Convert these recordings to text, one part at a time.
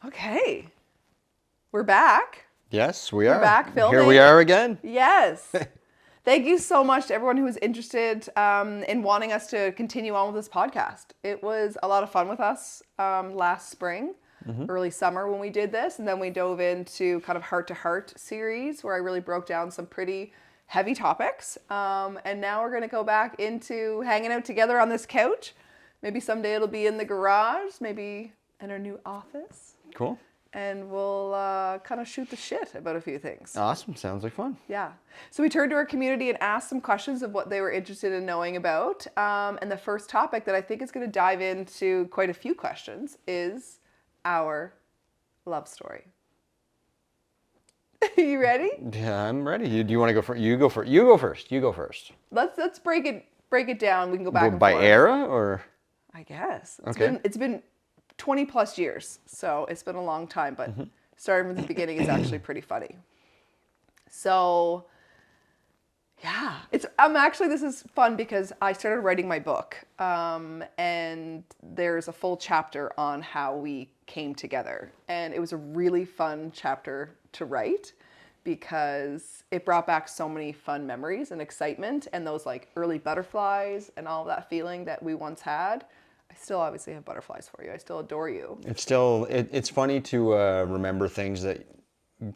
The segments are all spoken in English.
Okay. We're back. Yes, we are. We're back filming. Here we are again. Yes. Thank you so much to everyone who was interested in wanting us to continue on with this podcast. It was a lot of fun with us last spring, early summer when we did this. And then we dove into kind of heart-to-heart series where I really broke down some pretty heavy topics. And now we're going to go back into hanging out together on this couch. Maybe someday it'll be in the garage, maybe in our new office. Cool. And we'll kind of shoot the shit about a few things. Awesome. Sounds like fun. Yeah. So we turned to our community and asked some questions of what they were interested in knowing about. And the first topic that I think is going to dive into quite a few questions is our love story. You ready? Yeah, I'm ready. Do you want to go first? You go first. You go first. You go first. Let's break it down. We can go back and by forth. era or? I guess. Okay. It's been 20 plus years, so it's been a long time, but starting from the beginning is actually pretty funny. So, yeah, this is fun because I started writing my book, and there's a full chapter on how we came together, and it was a really fun chapter to write because it brought back so many fun memories and excitement and those like early butterflies and all that feeling that we once had. I still obviously have butterflies for you. I still adore you. It's funny to remember things that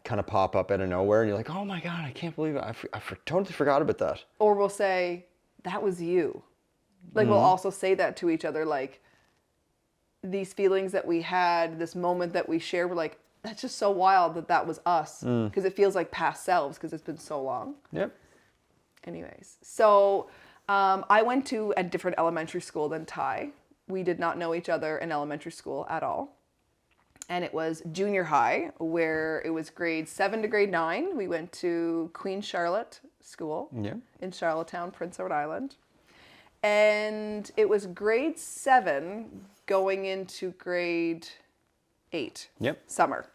kind of pop up out of nowhere and you're like, oh my God, I can't believe it. I totally forgot about that. Or we'll say, that was you. Like we'll also say that to each other, like these feelings that we had, this moment that we shared, we're like, that's just so wild that was us. Because it feels like past selves because it's been so long. Yep. Anyways, so I went to a different elementary school than Ty. We did not know each other in elementary school at all. And it was junior high, where it was grade 7 to grade 9. We went to Queen Charlotte School in Charlottetown, Prince Edward Island. And it was grade 7 going into grade 8, summer.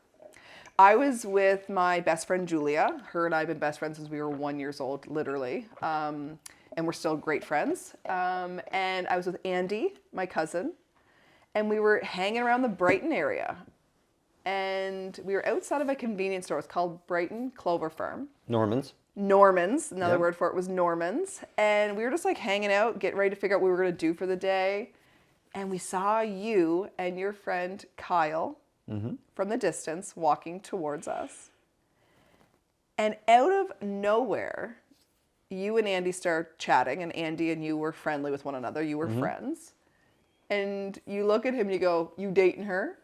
I was with my best friend, Julia. Her and I have been best friends since we were 1 year old, literally. And we're still great friends. And I was with Andy, my cousin, and we were hanging around the Brighton area. And we were outside of a convenience store. It's called Brighton Clover Farm. Norman's, another word for it was Norman's. And we were just like hanging out, getting ready to figure out what we were going to do for the day. And we saw you and your friend Kyle from the distance walking towards us. And out of nowhere, you and Andy start chatting, and Andy and you were friendly with one another. You were friends. And you look at him and you go, you dating her?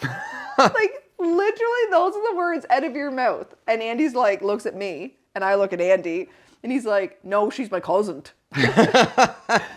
Like, literally, those are the words out of your mouth. And Andy's like, looks at me, and I look at Andy, and he's like, no, she's my cousin.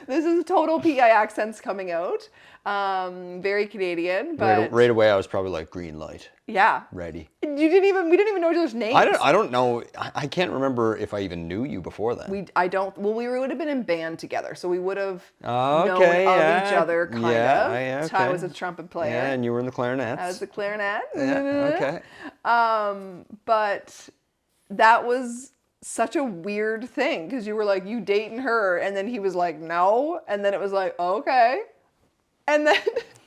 This is total PI accents coming out. Very Canadian, but right away I was probably like, green light. Yeah. Ready. We didn't even know each other's names. I don't know. I can't remember if I even knew you before then. We would have been in band together, so we would have known of each other, kind of. Yeah, okay. Ty was a trumpet player. Yeah, and you were in the clarinets. I was the clarinet. Yeah, okay. But that was such a weird thing, because you were like, you dating her, and then he was like, no, and then it was like, okay. And then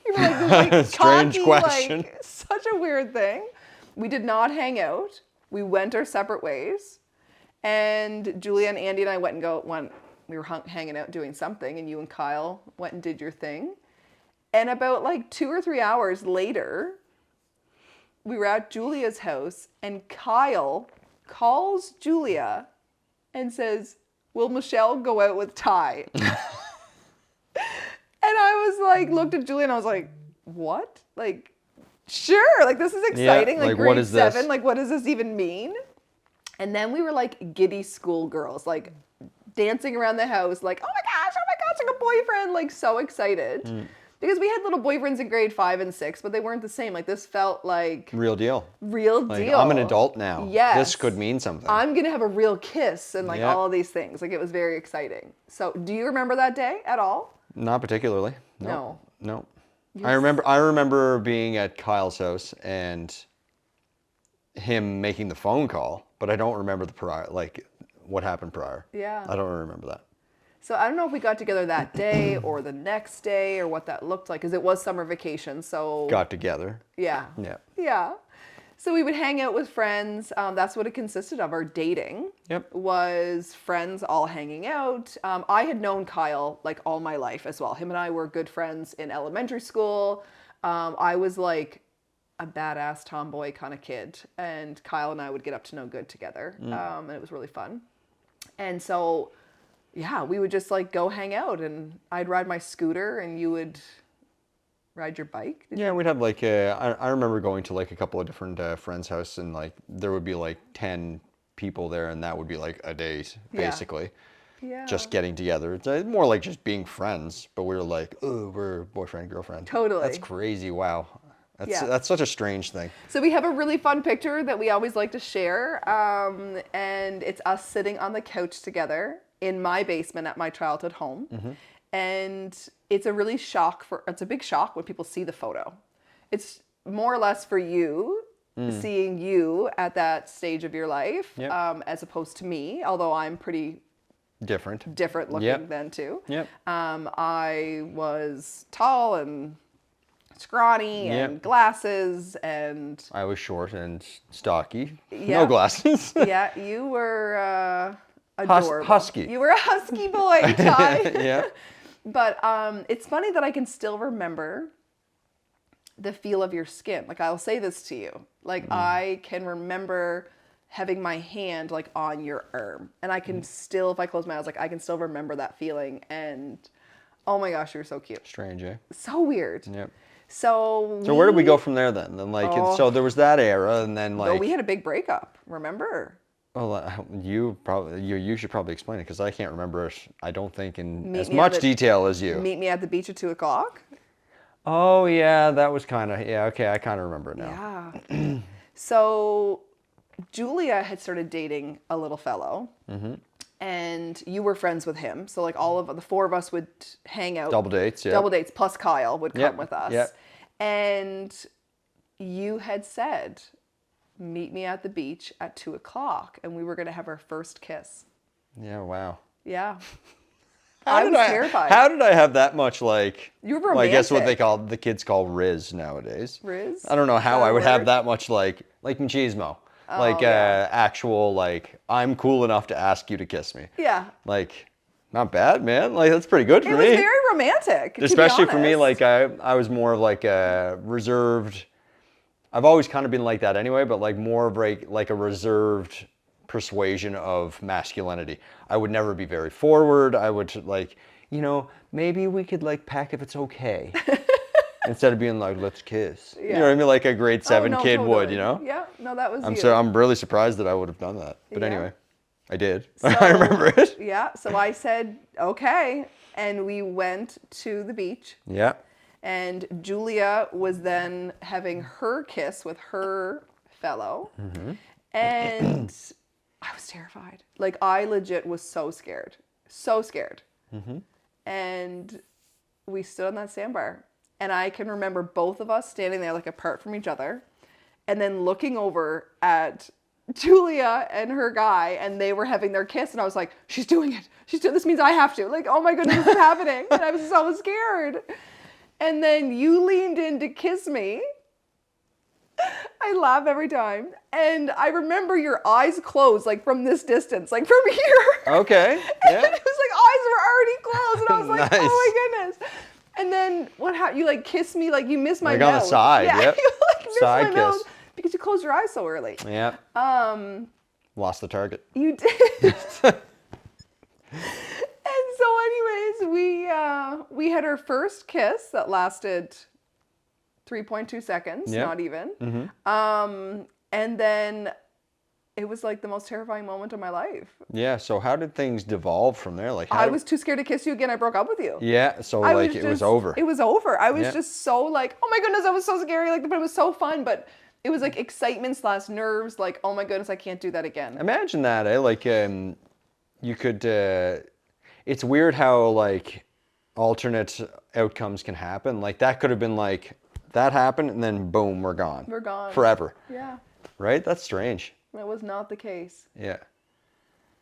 you were like, this like strange cocky, question. like, such a weird thing. We did not hang out. We went our separate ways. And Julia and Andy and I we were hanging out doing something, and you and Kyle went and did your thing. And about like 2 or 3 hours later, we were at Julia's house, and Kyle calls Julia and says, will Michelle go out with Ty? And I was like, looked at Julia and I was like, what? Like, sure, like this is exciting. Yeah, like what grade is this? 7, like what does this even mean? And then we were like giddy schoolgirls, like dancing around the house, like, oh my gosh, like a boyfriend, like so excited. Because we had little boyfriends in grade 5 and 6, but they weren't the same. Like this felt like real deal. Like, I'm an adult now. Yes. This could mean something. I'm going to have a real kiss and like all of these things. Like it was very exciting. So do you remember that day at all? Not particularly. No. I remember being at Kyle's house and him making the phone call, but I don't remember the prior, like what happened prior. Yeah. I don't remember that. So I don't know if we got together that day or the next day or what that looked like, because it was summer vacation. So Got together. yeah. Yeah. Yeah. So we would hang out with friends. That's what it consisted of. Our dating Yep. was friends all hanging out. I had known Kyle like all my life as well. Him and I were good friends in elementary school. I was like a badass tomboy kind of kid, and Kyle and I would get up to no good together, and it was really fun. And so, yeah, we would just like go hang out, and I'd ride my scooter, and you would ride your bike. Yeah, we'd have like I remember going to like a couple of different friends' house, and like there would be like 10 people there, and that would be like a date Yeah. basically. Yeah. Just getting together. It's more like just being friends, but we were like, oh, we're boyfriend, girlfriend. Totally. That's crazy. Wow. Yeah. That's such a strange thing. So we have a really fun picture that we always like to share, and it's us sitting on the couch together in my basement at my childhood home, and it's a big shock when people see the photo. It's more or less for you, seeing you at that stage of your life, Yep. as opposed to me, although I'm pretty Different looking Yep. then too. Yep. I was tall and scrawny and Yep. glasses, and I was short and stocky. Yeah. No glasses. yeah, you were adorable. Husky. You were a husky boy, Ty. Yeah. But it's funny that I can still remember the feel of your skin. Like, I'll say this to you. Like, I can remember having my hand like on your arm, and I can still, if I close my eyes, like I can still remember that feeling. And oh my gosh, you're so cute. Strange, eh? So weird. Yep. So where did we go from there then? Then like so there was that era, and then like we had a big breakup. Remember? well, you should probably explain it because I can't remember it. I don't think in as me much at the- detail as you. Meet me at the beach at 2:00. Oh yeah, that was kind of okay. I kind of remember it now. Yeah. So Julia had started dating a little fellow, and you were friends with him. So like all of the four of us would hang out. Double dates, yeah. Double dates plus Kyle would come Yep, with us. yep. And you had said, meet me at the beach at 2:00, and we were going to have our first kiss. Yeah, wow. Yeah. I was terrified. How did I have that much like? You were Well, I guess what romantic. the kids call riz nowadays. Riz? I don't know Is how that a I would have word? that much like machismo, like yeah. actual like I'm cool enough to ask you to kiss me. Yeah. Like, not bad, man. Like that's pretty good for It me. was very romantic. to be Especially for me, honest. like I was more of like a reserved. I've always kind of been like that anyway, but like more of like a reserved persuasion of masculinity. I would never be very forward. I would like, maybe we could like pack if it's okay. Instead of being like, let's kiss. You know what I mean? Like a grade 7 no, kid would, totally. Yeah, no, that was you. I'm really surprised that I would have done that. But Yeah. anyway, I did. So- I remember it. Yeah, so I said, okay. And we went to the beach. Yeah. And Julia was then having her kiss with her fellow. And I was terrified. Like, I legit was so scared. So scared. And we stood on that sandbar. And I can remember both of us standing there, like, apart from each other. And then looking over at Julia and her guy, and they were having their kiss. And I was like, she's doing it. This means I have to. Like, oh my goodness, it's happening. And I was so scared. And then you leaned in to kiss me. I laugh every time. And I remember your eyes closed, like from this distance, like from here. Okay. And Yeah. it was like eyes were already closed. And I was like, Nice. oh my goodness. And then what happened? You like kissed me, like you missed my Like mouth. on the side, Yeah, yep. you like missed Side my kiss. mouth because you closed your eyes so early. Yeah. Lost the target. You did. And so anyways, we had our first kiss that lasted 3.2 seconds, Yep. not even. Mm-hmm. And then it was like the most terrifying moment of my life. Yeah. So how did things devolve from there? Like, I was too scared to kiss you again. I broke up with you. Yeah. So I like it was over. It was over. I was Yeah. just so like, oh my goodness, that was so scary. Like, but it was so fun. But it was like excitement / nerves. Like, oh my goodness, I can't do that again. Imagine that, eh? Like, you could. It's weird how like alternate outcomes can happen. Like that could have been like that happened, and then boom, we're gone. We're gone. Forever. Yeah, Right? That's strange. that was not the case. Yeah.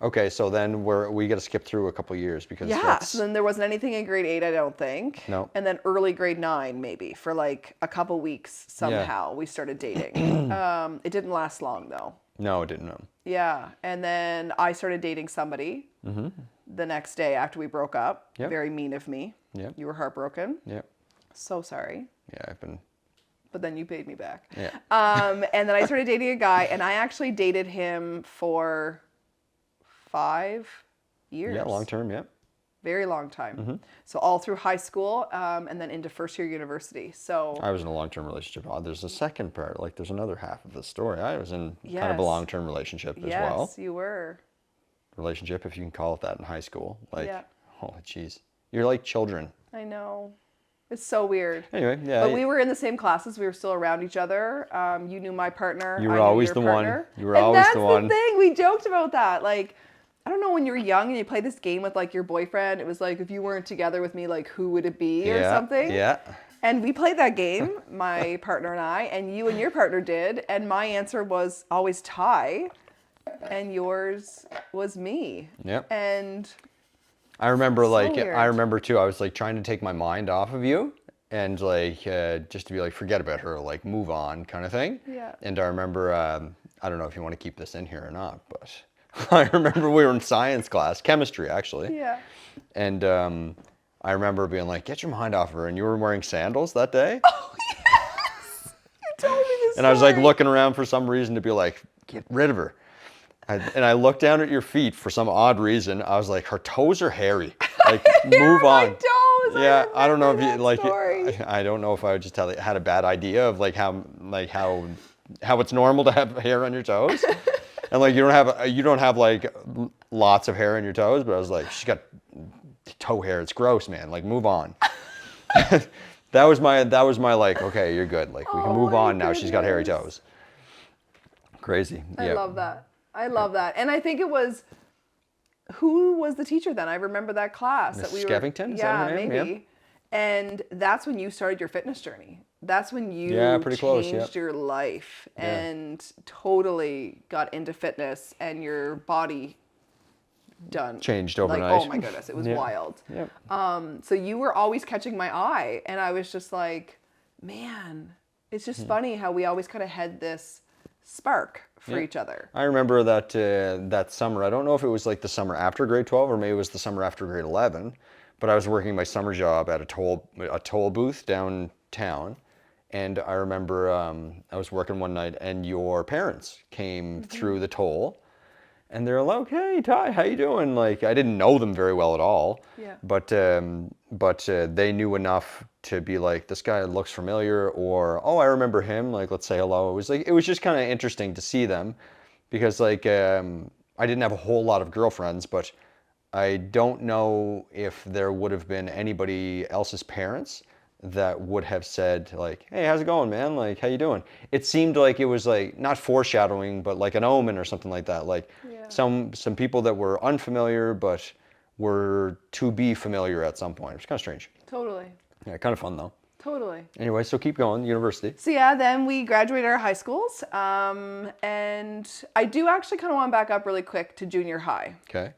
Okay, so then we got to skip through a couple years because Yeah, that's so then there wasn't anything in grade 8, I don't think. No. And then early grade 9, maybe, for like a couple weeks somehow, we started dating. It didn't last long, though. no, it didn't know. Yeah, and then I started dating somebody the next day after we broke up. Yep. Very mean of me. Yep. You were heartbroken. Yep. So sorry. Yeah, I've been. But then you paid me back. Yeah. And then I started dating a guy, and I actually dated him for 5 years. Yeah, long term. Yeah. Very long time. So all through high school, and then into first year university. So I was in a long-term relationship. Oh, there's a second part. Like, there's another half of the story. I was in kind of a Yes. long-term relationship as yes, well. you were. Relationship, if you can call it that, in high school. Like, Yeah. oh, jeez, you're like children. I know. It's so weird. Anyway, yeah. But we were in the same classes. We were still around each other. You knew my partner. You were I knew always your the one. partner. You were and always that's the one. thing. We joked about that. Like, I don't know, when you were young and you played this game with like your boyfriend, it was like, if you weren't together with me, like, who would it be or something? Yeah. And we played that game, my partner and I, and you and your partner did. And my answer was always Ty, and yours was me. Yep. And I remember, like, weird. I remember too. I was like trying to take my mind off of you, and like just to be like, forget about her, like, move on, kind of thing. Yeah. And I remember, I don't know if you want to keep this in here or not, but I remember we were in science class, chemistry actually. yeah. And I remember being like, get your mind off of her, and you were wearing sandals that day. Oh, yes. You told me this And I was like story. looking around for some reason to be like, get rid of her. And I looked down at your feet for some odd reason. I was like, her toes are hairy. Like, move My on. toes. Yeah, I don't know if remember you that like. story. I don't know if I just had a bad idea of like how it's normal to have hair on your toes, and like you don't have like lots of hair on your toes. But I was like, she's got toe hair. It's gross, man. Like, move on. That was my like, okay, you're good. Like, we can Oh move my on now. She's got hairy goodness. toes. Crazy. I Yeah. love that. I love that. And I think it was, who was the teacher then? I remember that class that we Mrs. were. Skeffington? Is Yeah, that her name? maybe. Yeah. And that's when you started your fitness journey. That's when you Yeah, pretty close, changed yeah. your life Yeah. and totally got into fitness, and your body done Changed like, overnight. oh my goodness, it was Yeah. wild. Yep. So you were always catching my eye, and I was just like, man, it's Hmm. just funny how we always kind of had this spark for Yeah. each other. I remember that summer. I don't know if it was like the summer after grade 12 or maybe it was the summer after grade 11, but I was working my summer job at a toll booth downtown, and I remember I was working one night and your parents came through the toll, and they're like, "Hey, Ty, how you doing?" Like, I didn't know them very well at all, Yeah. but they knew enough to be like, this guy looks familiar, or, oh, I remember him, like, let's say hello. It was just kind of interesting to see them, because like I didn't have a whole lot of girlfriends, but I don't know if there would have been anybody else's parents that would have said like, hey, how's it going, man? Like, how you doing? It seemed like it was like not foreshadowing, but like an omen or something like that. Like, Yeah. some people that were unfamiliar but were to be familiar at some point. It was kind of strange. Totally. Yeah, kind of fun though. Totally. Anyway, so keep going, university. So yeah, then we graduated our high schools, and I do actually kind of want to back up really quick to junior high. Okay.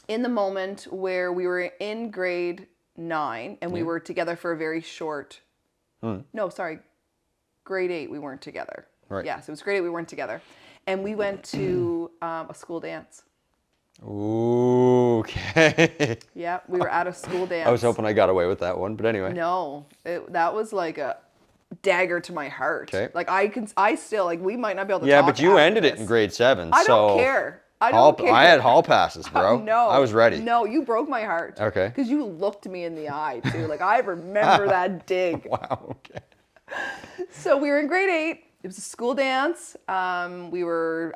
In the moment where we were in grade 9 and we were together for a very short, no, sorry, grade 8 we weren't together. Right. Yes, it was grade 8 we weren't together. And we went to a school dance. Ooh, okay. Yeah, we were at a school dance. I was hoping I got away with that one, but anyway. No, that was like a dagger to my heart. Okay. Like I still, like, we might not be able to Yeah, talk but you after ended it this. in grade 7. I so don't care. I don't care. I had hall passes, bro. No. I was ready. No, you broke my heart. Okay. Because you looked me in the eye, too. Like, I remember that dig. Wow, okay. So we were in grade 8. It was a school dance. I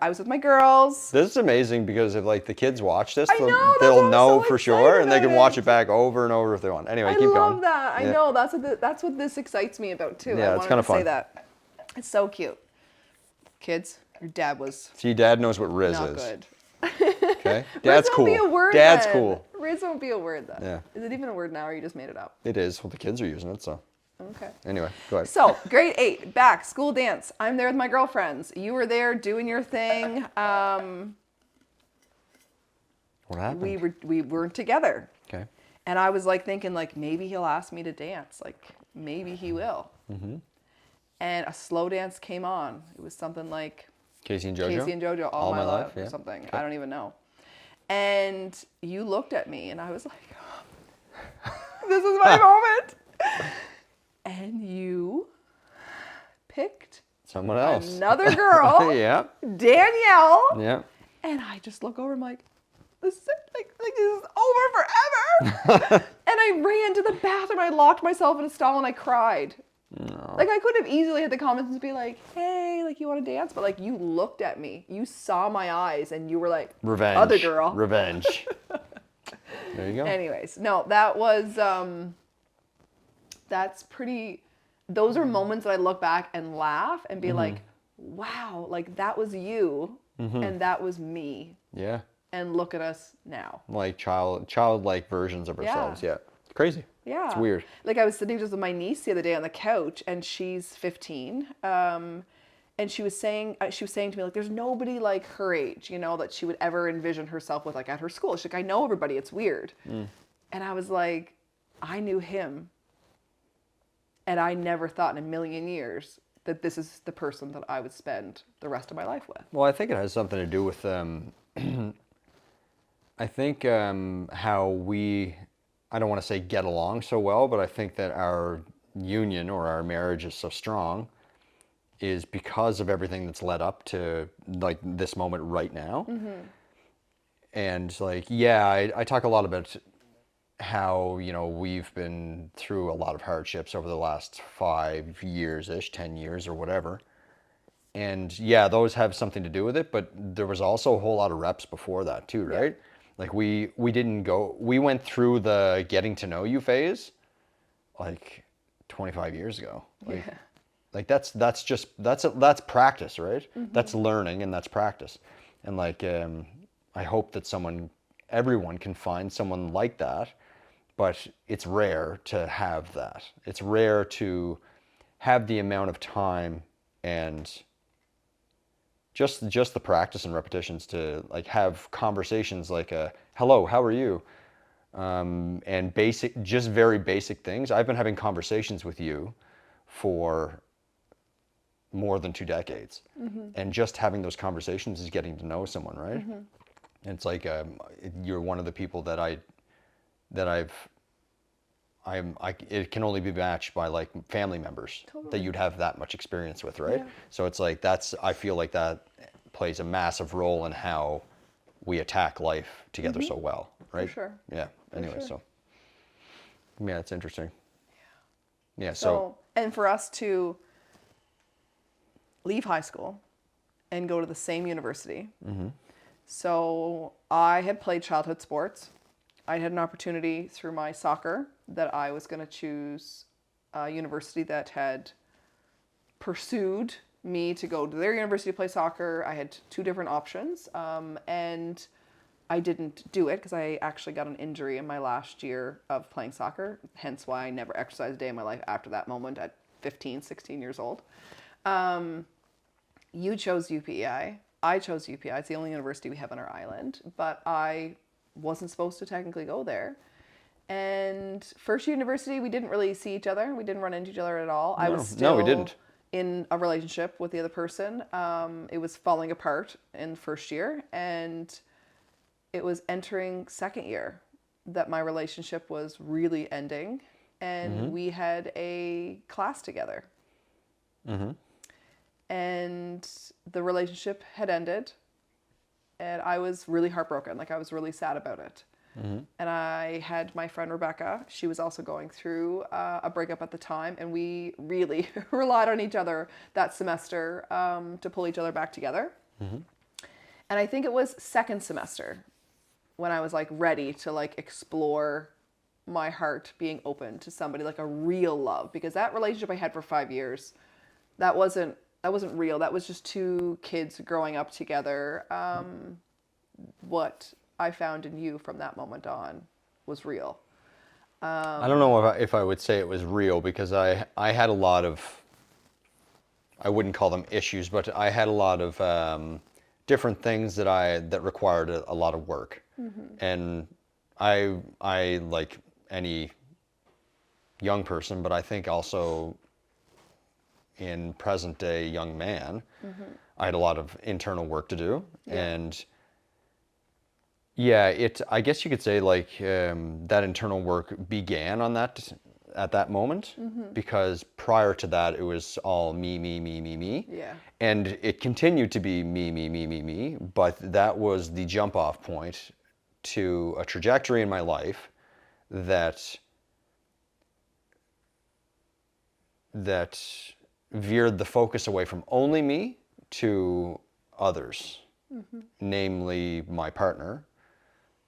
was with my girls. This is amazing because if like the kids watch this, I know, that's why they'll I'm know so for sure, excited and they can about watch it. it back over and over if they want. Anyway, I keep love going. that. I Yeah. know. That's what this excites me about, too. Yeah, I it's wanted kinda to say fun. that. It's so cute. Kids, your dad was See, Dad knows what Riz not is. good. Okay, Riz Dad's won't cool. be a word Dad's then. cool. Riz won't be a word then. Yeah. Is it even a word now, or you just made it up? It is. Well, the kids are using it, so Okay. anyway, go ahead. So, grade 8, back, school dance. I'm there with my girlfriends. You were there doing your thing. What happened? we weren't together. Okay. And I was like thinking like maybe he'll ask me to dance, like maybe he will. And a slow dance came on. It was something like Casey and JoJo? Casey and JoJo, All My Love or yeah. something. Okay. I don't even know. And you looked at me and I was like, this is my moment. And you picked Someone else. another girl, Yeah. Danielle. Yeah. And I just look over, I'm like, this is over forever. And I ran to the bathroom, I locked myself in a stall and I cried. No. Like I could have easily hit the comments and be like, hey, like you want to dance? But like you looked at me, you saw my eyes and you were like, Revenge. other girl. Revenge. There you go. Anyways, no, that was, that's pretty, those are moments that I look back and laugh and be like, wow, like that was you and that was me. Yeah. And look at us now. Like childlike versions of ourselves. Yeah. Crazy. Yeah. It's weird. Like I was sitting just with my niece the other day on the couch and she's 15. And she was saying to me like, there's nobody like her age, you know, that she would ever envision herself with like at her school. She's like, I know everybody, it's weird. And I was like, I knew him. And I never thought in a million years that this is the person that I would spend the rest of my life with. Well, I think it has something to do with, I think how we, I don't want to say get along so well, but I think that our union or our marriage is so strong is because of everything that's led up to like this moment right now. And like, yeah, I talk a lot about how, you know, we've been through a lot of hardships over the last 5 years-ish, 10 years or whatever. And yeah, those have something to do with it, but there was also a whole lot of reps before that too, right? Yeah. Like we went through the getting to know you phase like 25 years ago. Like, Yeah. like that's practice, right? That's learning and that's practice. And like, I hope that everyone can find someone like that, but it's rare to have that. It's rare to have the amount of time and just the practice and repetitions to like have conversations like hello, how are you? And just very basic things. I've been having conversations with you for more than 2 decades. And just having those conversations is getting to know someone, right? And it's like you're one of the people that it can only be matched by like family members that you'd have that much experience with, right? Yeah. So it's like I feel like that plays a massive role in how we attack life together so well, right? For sure. Yeah. Anyway, sure. so yeah, it's interesting. Yeah. So, and for us to leave high school and go to the same university. So I had played childhood sports. I had an opportunity through my soccer that I was going to choose a university that had pursued me to go to their university to play soccer. I had 2 different options, and I didn't do it because I actually got an injury in my last year of playing soccer, hence why I never exercised a day in my life after that moment at 15, 16 years old. You chose UPEI. I chose UPEI. It's the only university we have on our island, but I wasn't supposed to technically go there. And first university, we didn't really see each other. We didn't run into each other at all. I was still we didn't. in a relationship with the other person. It was falling apart in first year, and it was entering second year that my relationship was really ending, and we had a class together. And the relationship had ended, and I was really heartbroken. Like I was really sad about it. And I had my friend Rebecca. She was also going through a breakup at the time, and we really relied on each other that semester to pull each other back together. And I think it was second semester when I was like ready to like explore my heart being open to somebody, like a real love, because that relationship I had for 5 years, that wasn't real. That was just 2 kids growing up together. What I found in you from that moment on was real. I don't know if I would say it was real, because I had a lot of, I wouldn't call them issues, but I had a lot of different things that required a lot of work. And I like any young person, but I think also in present day young man, I had a lot of internal work to do. And yeah, I guess you could say like that internal work began on that at that moment, because prior to that it was all me, me, me, me, me. Yeah. And it continued to be me, me, me, me, me, but that was the jump off point to a trajectory in my life that veered the focus away from only me to others, namely my partner,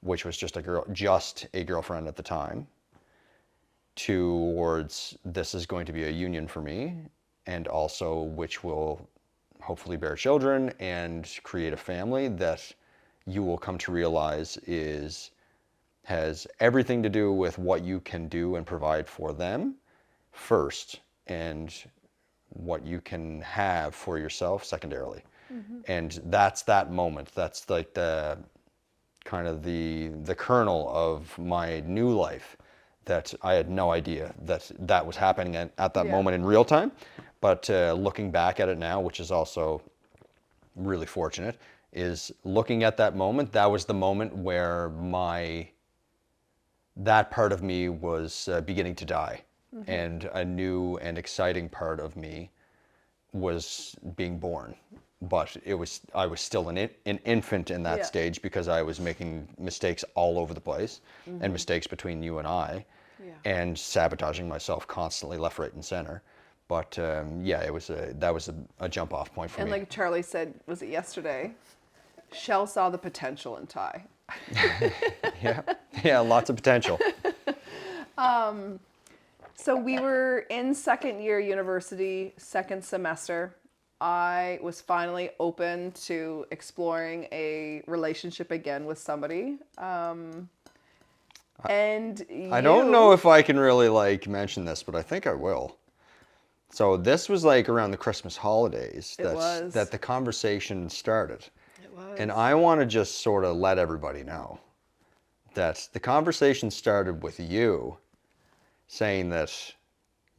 which was just a girlfriend at the time, towards this is going to be a union for me, and also which will hopefully bear children and create a family that you will come to realize has everything to do with what you can do and provide for them first, and what you can have for yourself secondarily. And that's that moment. That's like the kind of the kernel of my new life, that I had no idea that was happening at that moment in real time. But looking back at it now, which is also really fortunate, is looking at that moment, that was the moment where that part of me was beginning to die. And a new and exciting part of me was being born. But I was still an infant in that stage, because I was making mistakes all over the place, and mistakes between you and I, and sabotaging myself constantly, left, right, and center. But that was a jump off point for me. And like Charlie said, was it yesterday? Shell saw the potential in Ty. Yeah, lots of potential. So we were in second year university, second semester. I was finally open to exploring a relationship again with somebody. And I don't know if I can really like mention this, but I think I will. So this was like around the Christmas holidays that the conversation started. It was. And I want to just sort of let everybody know that the conversation started with you saying that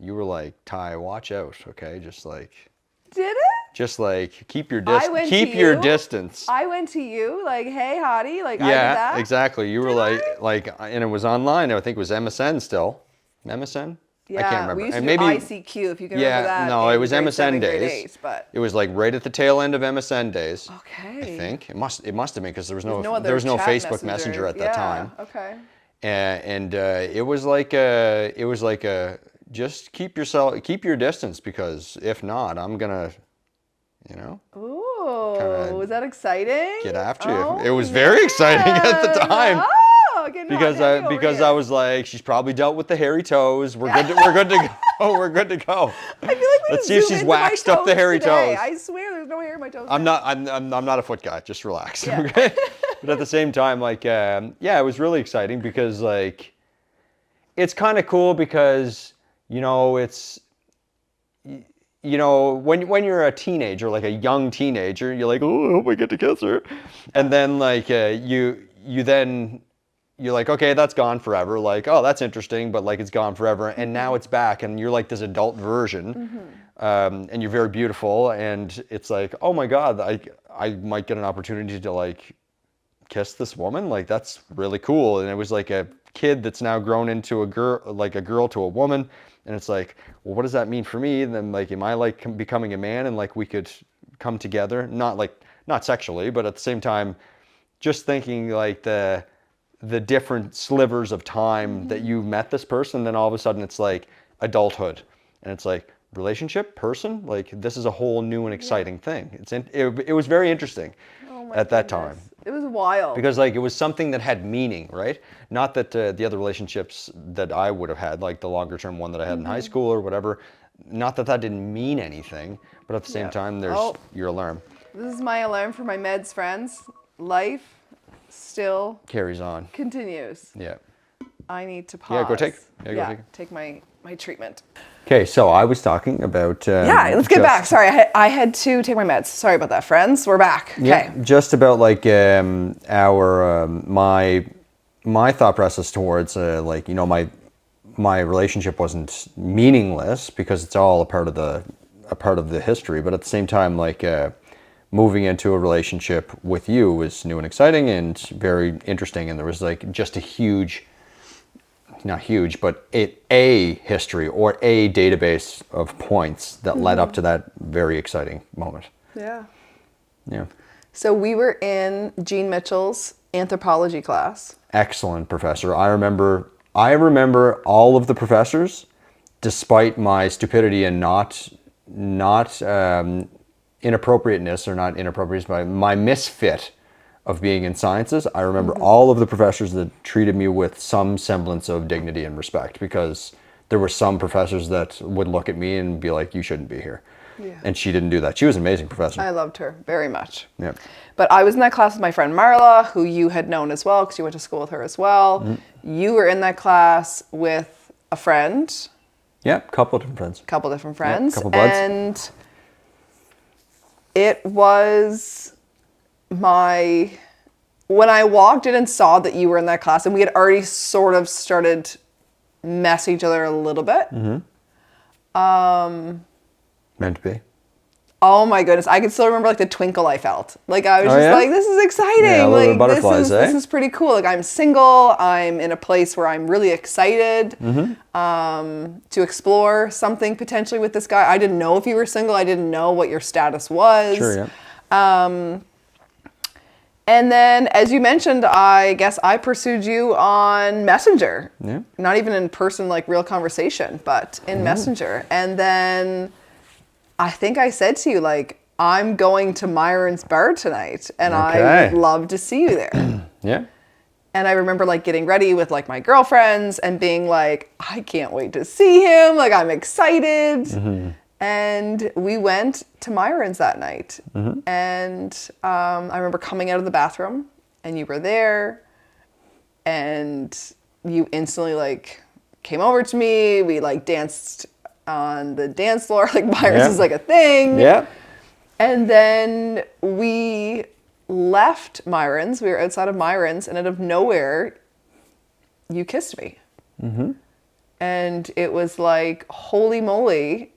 you were like, Ty, watch out, okay? Just like... Did it? Just like keep your distance. I went to you like, hey, hottie, like I did Yeah, that. exactly. You were like, and it was online. I think it was MSN still. MSN? Yeah, I can't remember. we used to And do maybe ICQ, if you can remember that. No, it was grade MSN 7, grade days. 8, but it was like right at the tail end of MSN days. okay. I think it must have been, because there was no chat Facebook Messenger at that time. Okay. And it was like just keep your distance, because if not, I'm gonna, Ooh, was that exciting? get after you. Oh, It was very exciting at the time. Oh, because I was like, she's probably dealt with the hairy toes. We're good to go. We're good to go. I feel like Let's see if she's waxed up the hairy toes. I swear there's no hair in my toes. I'm not a foot guy. Just relax. Yeah. Okay? But at the same time, like, it was really exciting, because like, it's kind of cool, because it's, when you're a teenager, like a young teenager, you're like, oh, I hope I get to kiss her. And then like you're like, okay, that's gone forever. Like, oh, that's interesting, but like it's gone forever. And now it's back, and you're like this adult version, and you're very beautiful. And it's like, oh my God, I might get an opportunity to like kiss this woman. Like, that's really cool. And it was like a kid that's now grown into a girl to a woman. And it's like, well, what does that mean for me? And then like, am I like becoming a man, and like we could come together? Not sexually, but at the same time, just thinking like the different slivers of time that you met this person, then all of a sudden it's like adulthood, and it's like relationship, person, like this is a whole new and exciting thing. It was very interesting at that time. It was wild. Because like it was something that had meaning, right? Not that the other relationships that I would have had, like the longer term one that I had in high school or whatever, not that didn't mean anything, but at the same time, there's your alarm. This is my alarm for my meds, friends. Life still carries on. Continues. Yeah. I need to pause. Yeah, go take. Take my treatment. Okay, so I was talking about Yeah, let's get back. Sorry, I had to take my meds. Sorry about that, friends. We're back. Okay. Yeah, just about like our my thought process towards like, you know, my relationship wasn't meaningless because it's all a part of the history, but at the same time, like moving into a relationship with you was new and exciting and very interesting, and there was like just a huge, not huge, but a history or a database of points that led up to that very exciting moment. Yeah. Yeah. So we were in Jean Mitchell's anthropology class. Excellent professor. I remember all of the professors, despite my stupidity and not inappropriateness, or not inappropriateness, but my misfit of being in sciences. I remember all of the professors that treated me with some semblance of dignity and respect, because there were some professors that would look at me and be like, you shouldn't be here. Yeah. And she didn't do that. She was an amazing professor. I loved her very much. Yeah. But I was in that class with my friend Marla, who you had known as well because you went to school with her as well. You were in that class with a friend. Yeah, couple of different friends. Couple different friends. Couple buds. And it was when I walked in and saw that you were in that class, and we had already sort of started messing each other a little bit. Meant to be. Oh my goodness, I can still remember like the twinkle I felt. Like I was yeah? like, this is exciting. Yeah, a little bit like of butterflies, this is pretty cool. Like I'm single. I'm in a place where I'm really excited to explore something potentially with this guy. I didn't know if you were single. I didn't know what your status was. Sure, yeah. And then, as you mentioned, I guess I pursued you on Messenger. Yeah. Not even in person, like real conversation, but in Messenger. And then I think I said to you, like, I'm going to Myron's bar tonight, and I would love to see you there. Yeah. And I remember like getting ready with like my girlfriends and being like, I can't wait to see him. Like, I'm excited. And we went to Myron's that night. And I remember coming out of the bathroom, and you were there, and you instantly like came over to me. We like danced on the dance floor. Like Myron's is like a thing. Yeah. And then we left Myron's. We were outside of Myron's, and out of nowhere, you kissed me. And it was like, holy moly.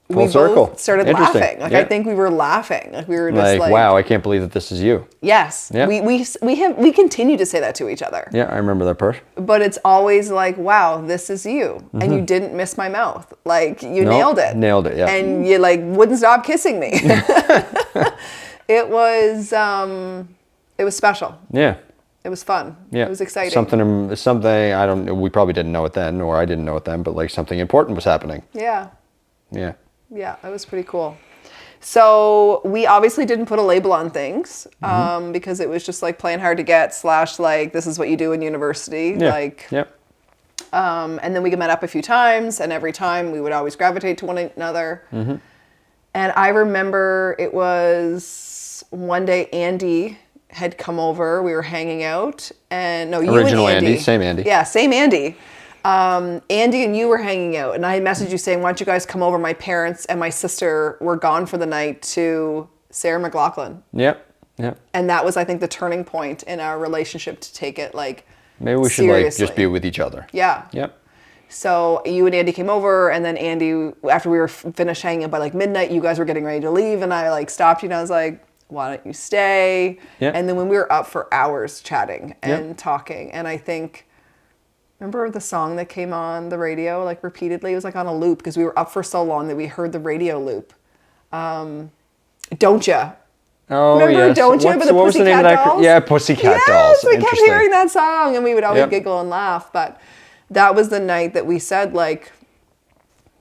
Full circle. Both started Interesting. laughing. Like Yeah. I think we were laughing. Like we were just like, wow, I can't believe that this is you. Yes. Yeah. We continue to say that to each other. Yeah, I remember that part. But it's always like, wow, this is you. And you didn't miss my mouth. Like you nailed it. Nailed it, yeah. And you like wouldn't stop kissing me. It was special. Yeah. It was fun. Yeah. It was exciting. Something I don't know, we probably didn't know it then, or I didn't know it then, but like something important was happening. Yeah. Yeah. Yeah, it was pretty cool. So we obviously didn't put a label on things because it was just like playing hard to get / like this is what you do in university. Yeah. Like, Yep. and then we met up a few times, and every time we would always gravitate to one another. And I remember it was one day Andy had come over. We were hanging out, and no, you Original and Andy, same Andy. Yeah, same Andy. Andy and you were hanging out, and I messaged you saying, why don't you guys come over? My parents and my sister were gone for the night to Sarah McLachlan. Yep. Yep. And that was, I think, the turning point in our relationship to take it like Maybe we should like just be with each other. Yeah. Yep. So you and Andy came over, and then Andy, after we were finished hanging out by like midnight, you guys were getting ready to leave, and I like stopped you and I was like, why don't you stay? Yep. And then when we were up for hours chatting and talking, and I think, remember the song that came on the radio like repeatedly? It was like on a loop because we were up for so long that we heard the radio loop. Don't Ya? Oh, Remember yes. Don't Ya? But the what was the name of Pussycat that? Dolls? Yeah, Pussycat Dolls. Yes, we kept Interesting. hearing that song, and we would always Yep. giggle and laugh. But that was the night that we said, like,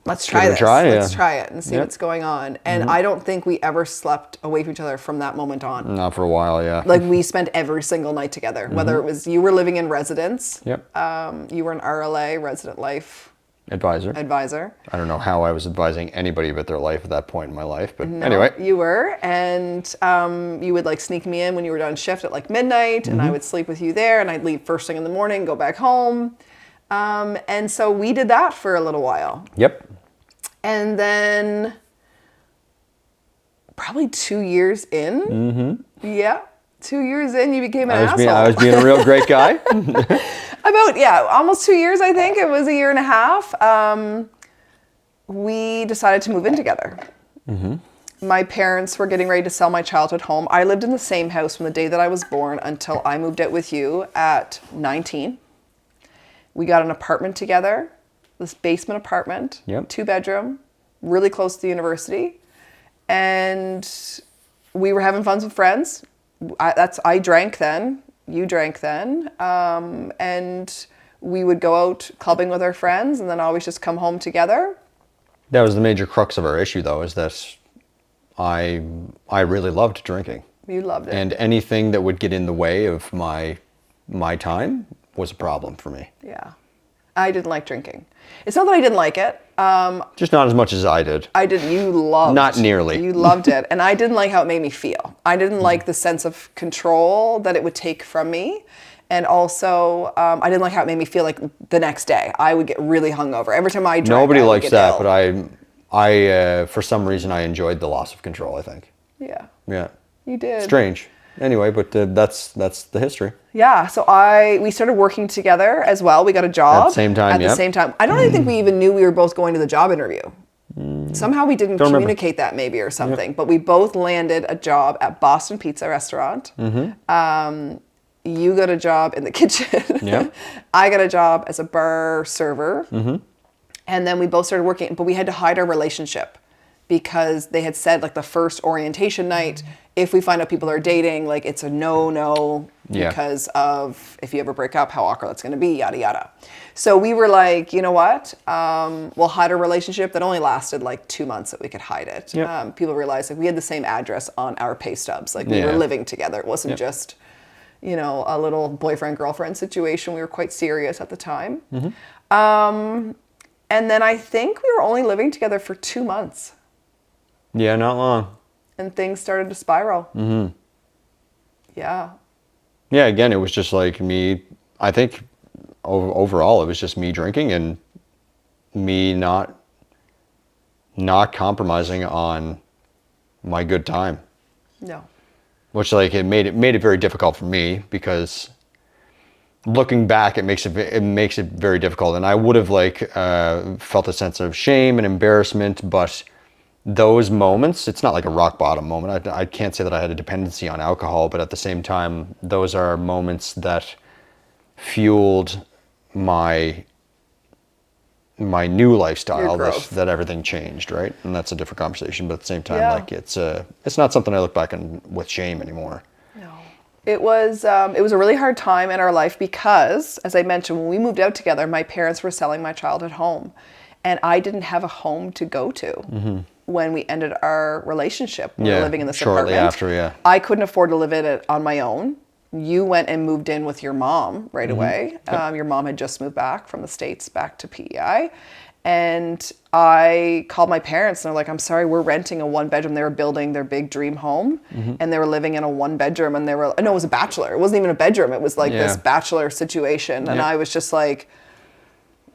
let's try this. Let's try it and see what's going on. And I don't think we ever slept away from each other from that moment on. Not for a while, yeah. Like we spent every single night together, whether it was you were living in residence, Yep. you were an RLA, resident life Advisor. advisor. I don't know how I was advising anybody about their life at that point in my life, but anyway. You were, and you would like sneak me in when you were done shift at like midnight, and I would sleep with you there, and I'd leave first thing in the morning, go back home. And so we did that for a little while. Yep. And then probably 2 years in, yeah, 2 years in, you became an asshole. I was being a real great guy. Almost 2 years, I think. It was a year and a half. We decided to move in together. My parents were getting ready to sell my childhood home. I lived in the same house from the day that I was born until I moved out with you at 19. We got an apartment together, this basement apartment, Yep. 2-bedroom, really close to the university. And we were having fun with friends. I drank then, you drank then. And we would go out clubbing with our friends and then always just come home together. That was the major crux of our issue, though, is that I really loved drinking. You loved it. And anything that would get in the way of my time was a problem for me. Yeah. I didn't like drinking. It's not that I didn't like it. Just not as much as I did. I didn't. You loved. Not nearly. You loved it, and I didn't like how it made me feel. I didn't like the sense of control that it would take from me, and also I didn't like how it made me feel. Like the next day, I would get really hungover every time I drank. Nobody I would likes get that, ill. but I for some reason I enjoyed the loss of control. I think. Yeah, Yeah. you did. Strange. Anyway, but that's the history. Yeah, so we started working together as well. We got a job At the same time, At the yep. same time. I don't even think we even knew we were both going to the job interview. Somehow we didn't Don't remember. communicate that maybe or something. But we both landed a job at Boston Pizza Restaurant. You got a job in the kitchen. Yep. I got a job as a bar server. And then we both started working, but we had to hide our relationship because they had said like the first orientation night, if we find out people are dating, like it's a no Yeah. because of if you ever break up, how awkward that's going to be, yada yada. So we were like, you know what? We'll hide our relationship. That only lasted like 2 months that we could hide it. Yep. People realized like we had the same address on our pay stubs. Like we were Yeah. living together. It wasn't just, a little boyfriend girlfriend situation. We were quite serious at the time. And then I think we were only living together for 2 months. Yeah, not long. And things started to spiral. Yeah. Yeah, again, it was just like me. I think overall, it was just me drinking and me not compromising on my good time. No. Which like it made it very difficult for me because looking back, it makes it very difficult. And I would have felt a sense of shame and embarrassment, but those moments, it's not like a rock bottom moment. I can't say that I had a dependency on alcohol, but at the same time, those are moments that fueled my new lifestyle, that everything changed, right? And that's a different conversation, but at the same time, like it's not something I look back on with shame anymore. No. It was a really hard time in our life because, as I mentioned, when we moved out together, my parents were selling my childhood home, and I didn't have a home to go to when we ended our relationship. We were living in this shortly apartment. after, yeah. I couldn't afford to live in it on my own. You went and moved in with your mom right away. Your mom had just moved back from the States back to PEI. And I called my parents and they're like, I'm sorry, we're renting a 1-bedroom. They were building their big dream home and they were living in a 1-bedroom and no, it was a bachelor. It wasn't even a bedroom. It was like this bachelor situation. And I was just like,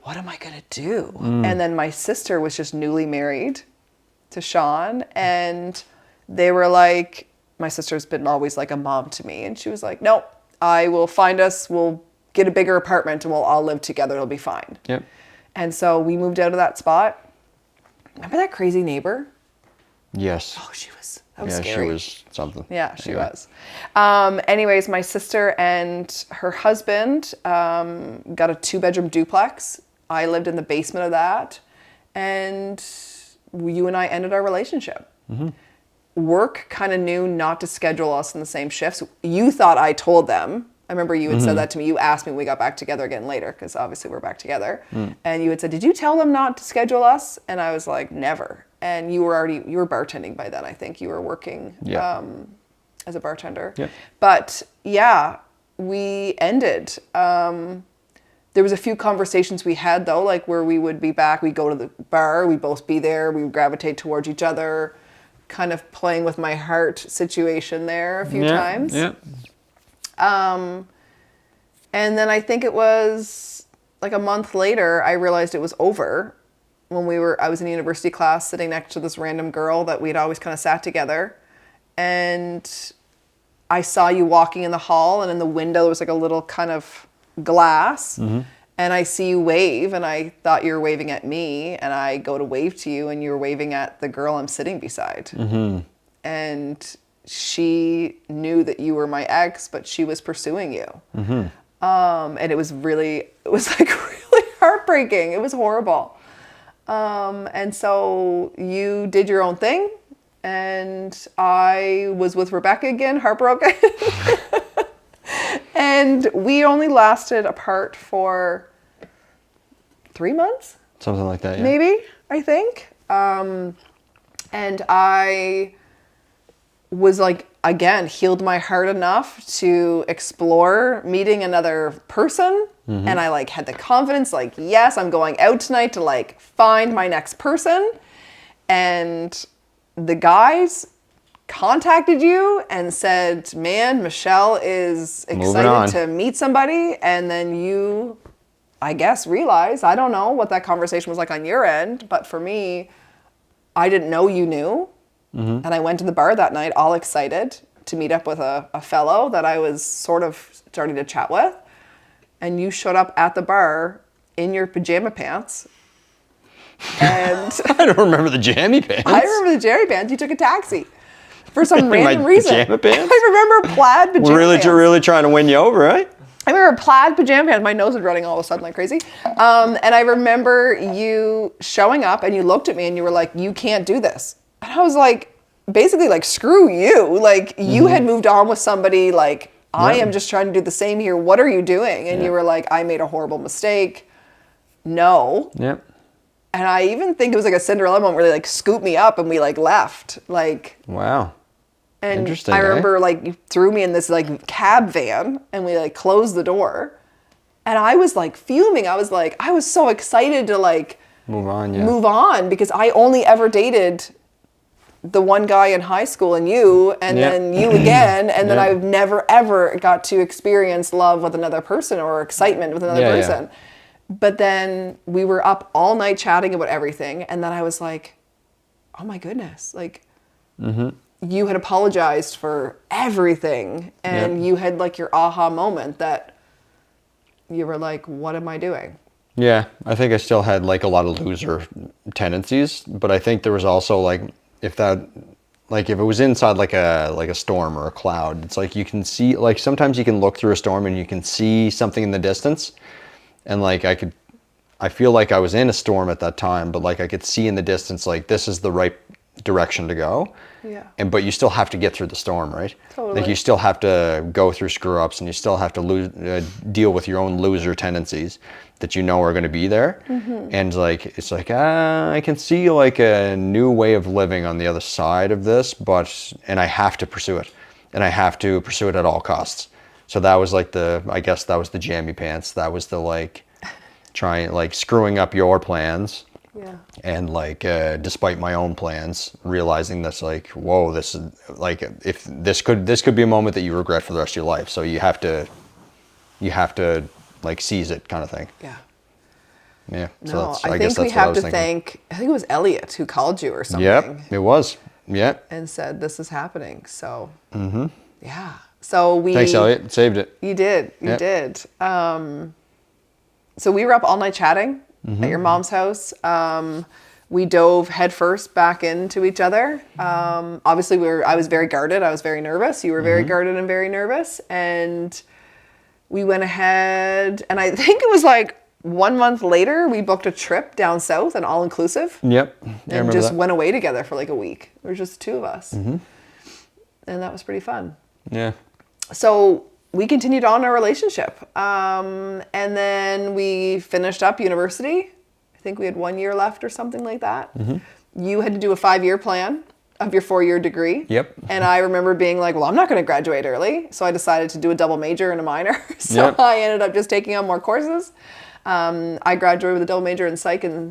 what am I going to do? And then my sister was just newly married to Sean, and they were like, my sister's been always like a mom to me, and she was like, no, we'll get a bigger apartment and we'll all live together, it'll be fine. Yep. And so we moved out of that spot. Remember that crazy neighbor? Yes. Oh, that was scary. She was something. Yeah, she Anyway. was. Anyways, my sister and her husband got a 2-bedroom duplex. I lived in the basement of that, and you and I ended our relationship. Work kind of knew not to schedule us in the same shifts. You thought I told them. I remember you had said that to me. You asked me when we got back together again later, because obviously we're back together. And you had said, did you tell them not to schedule us? And I was like, never. And you were bartending by then, I think. You were working as a bartender. Yeah. But yeah, we ended. There was a few conversations we had though, like where we would be back, we'd go to the bar, we'd both be there, we would gravitate towards each other, kind of playing with my heart situation there a few times. Yeah. And then I think it was like a month later, I realized it was over. when I was in a university class sitting next to this random girl that we'd always kind of sat together. And I saw you walking in the hall, and in the window there was like a little kind of glass. And I see you wave, and I thought you were waving at me, and I go to wave to you, and you were waving at the girl I'm sitting beside. And she knew that you were my ex, but she was pursuing you. And it was like really heartbreaking. It was horrible. And so you did your own thing, and I was with Rebecca again, heartbroken. And we only lasted apart for 3 months? Something like that, yeah. Maybe, I think. And I was like, again, healed my heart enough to explore meeting another person. And I like had the confidence, like, yes, I'm going out tonight to like find my next person. And the guys contacted you and said, man, Michelle is excited to meet somebody. And then you, I guess, realized, I don't know what that conversation was like on your end, but for me, I didn't know you knew. And I went to the bar that night all excited to meet up with a fellow that I was sort of starting to chat with. And you showed up at the bar in your pajama pants. And I don't remember the jammy pants. I remember the jammy pants. You took a taxi for some random reason. Pajama pants? I remember plaid pajama pants. We're really trying to win you over, right? I remember plaid pajama pants. My nose was running all of a sudden like crazy. And I remember you showing up, and you looked at me and you were like, you can't do this. And I was like, basically like, screw you. Like, you had moved on with somebody. Like, I am just trying to do the same here. What are you doing? And you were like, I made a horrible mistake. No. Yep. And I even think it was like a Cinderella moment where they like scooped me up and we like left. Like, wow. and Interesting, I remember like you threw me in this like cab van, and we like closed the door, and I was like fuming. I was so excited to like move on because I only ever dated the one guy in high school and you, and then you again, and then I've never ever got to experience love with another person or excitement with another person. But then we were up all night chatting about everything, and then I was like, oh my goodness, like you had apologized for everything, and you had like your aha moment that you were like, what am I doing? Yeah, I think I still had like a lot of loser tendencies, but I think there was also like, if it was inside like a storm or a cloud, it's like you can see, like sometimes you can look through a storm and you can see something in the distance, and like I feel like I was in a storm at that time, but like I could see in the distance like this is the right direction to go. Yeah. But you still have to get through the storm, right? Totally. Like you still have to go through screw ups, and you still have to deal with your own loser tendencies that you know are going to be there. And like it's like I can see like a new way of living on the other side of this, and I have to pursue it, and I have to pursue it at all costs. So that was like I guess that was the jammy pants. That was the like trying, like screwing up your plans. Yeah. And like, despite my own plans, realizing that's like, whoa, this is like, if this could be a moment that you regret for the rest of your life. So you have to like seize it, kind of thing. Yeah. Yeah. No, So I guess think we that's what I have was to thinking. thank, I think it was Elliot who called you or something. Yep, it was. Yep. And said, this is happening. So, yeah. So Thanks, Elliot. Saved it. You did. You did. So we were up all night chatting at your mom's house. We dove headfirst back into each other. Obviously, I was very guarded. I was very nervous. You were very guarded and very nervous. And we went ahead, and I think it was like 1 month later, we booked a trip down south, an all-inclusive. Yep. Yeah, and just went away together for like a week. There was just the two of us. And that was pretty fun. Yeah. So we continued on our relationship. And then we finished up university. I think we had 1 year left or something like that. You had to do a 5-year plan of your 4-year degree. Yep. And I remember being like, well, I'm not going to graduate early. So I decided to do a double major and a minor. So I ended up just taking on more courses. I graduated with a double major in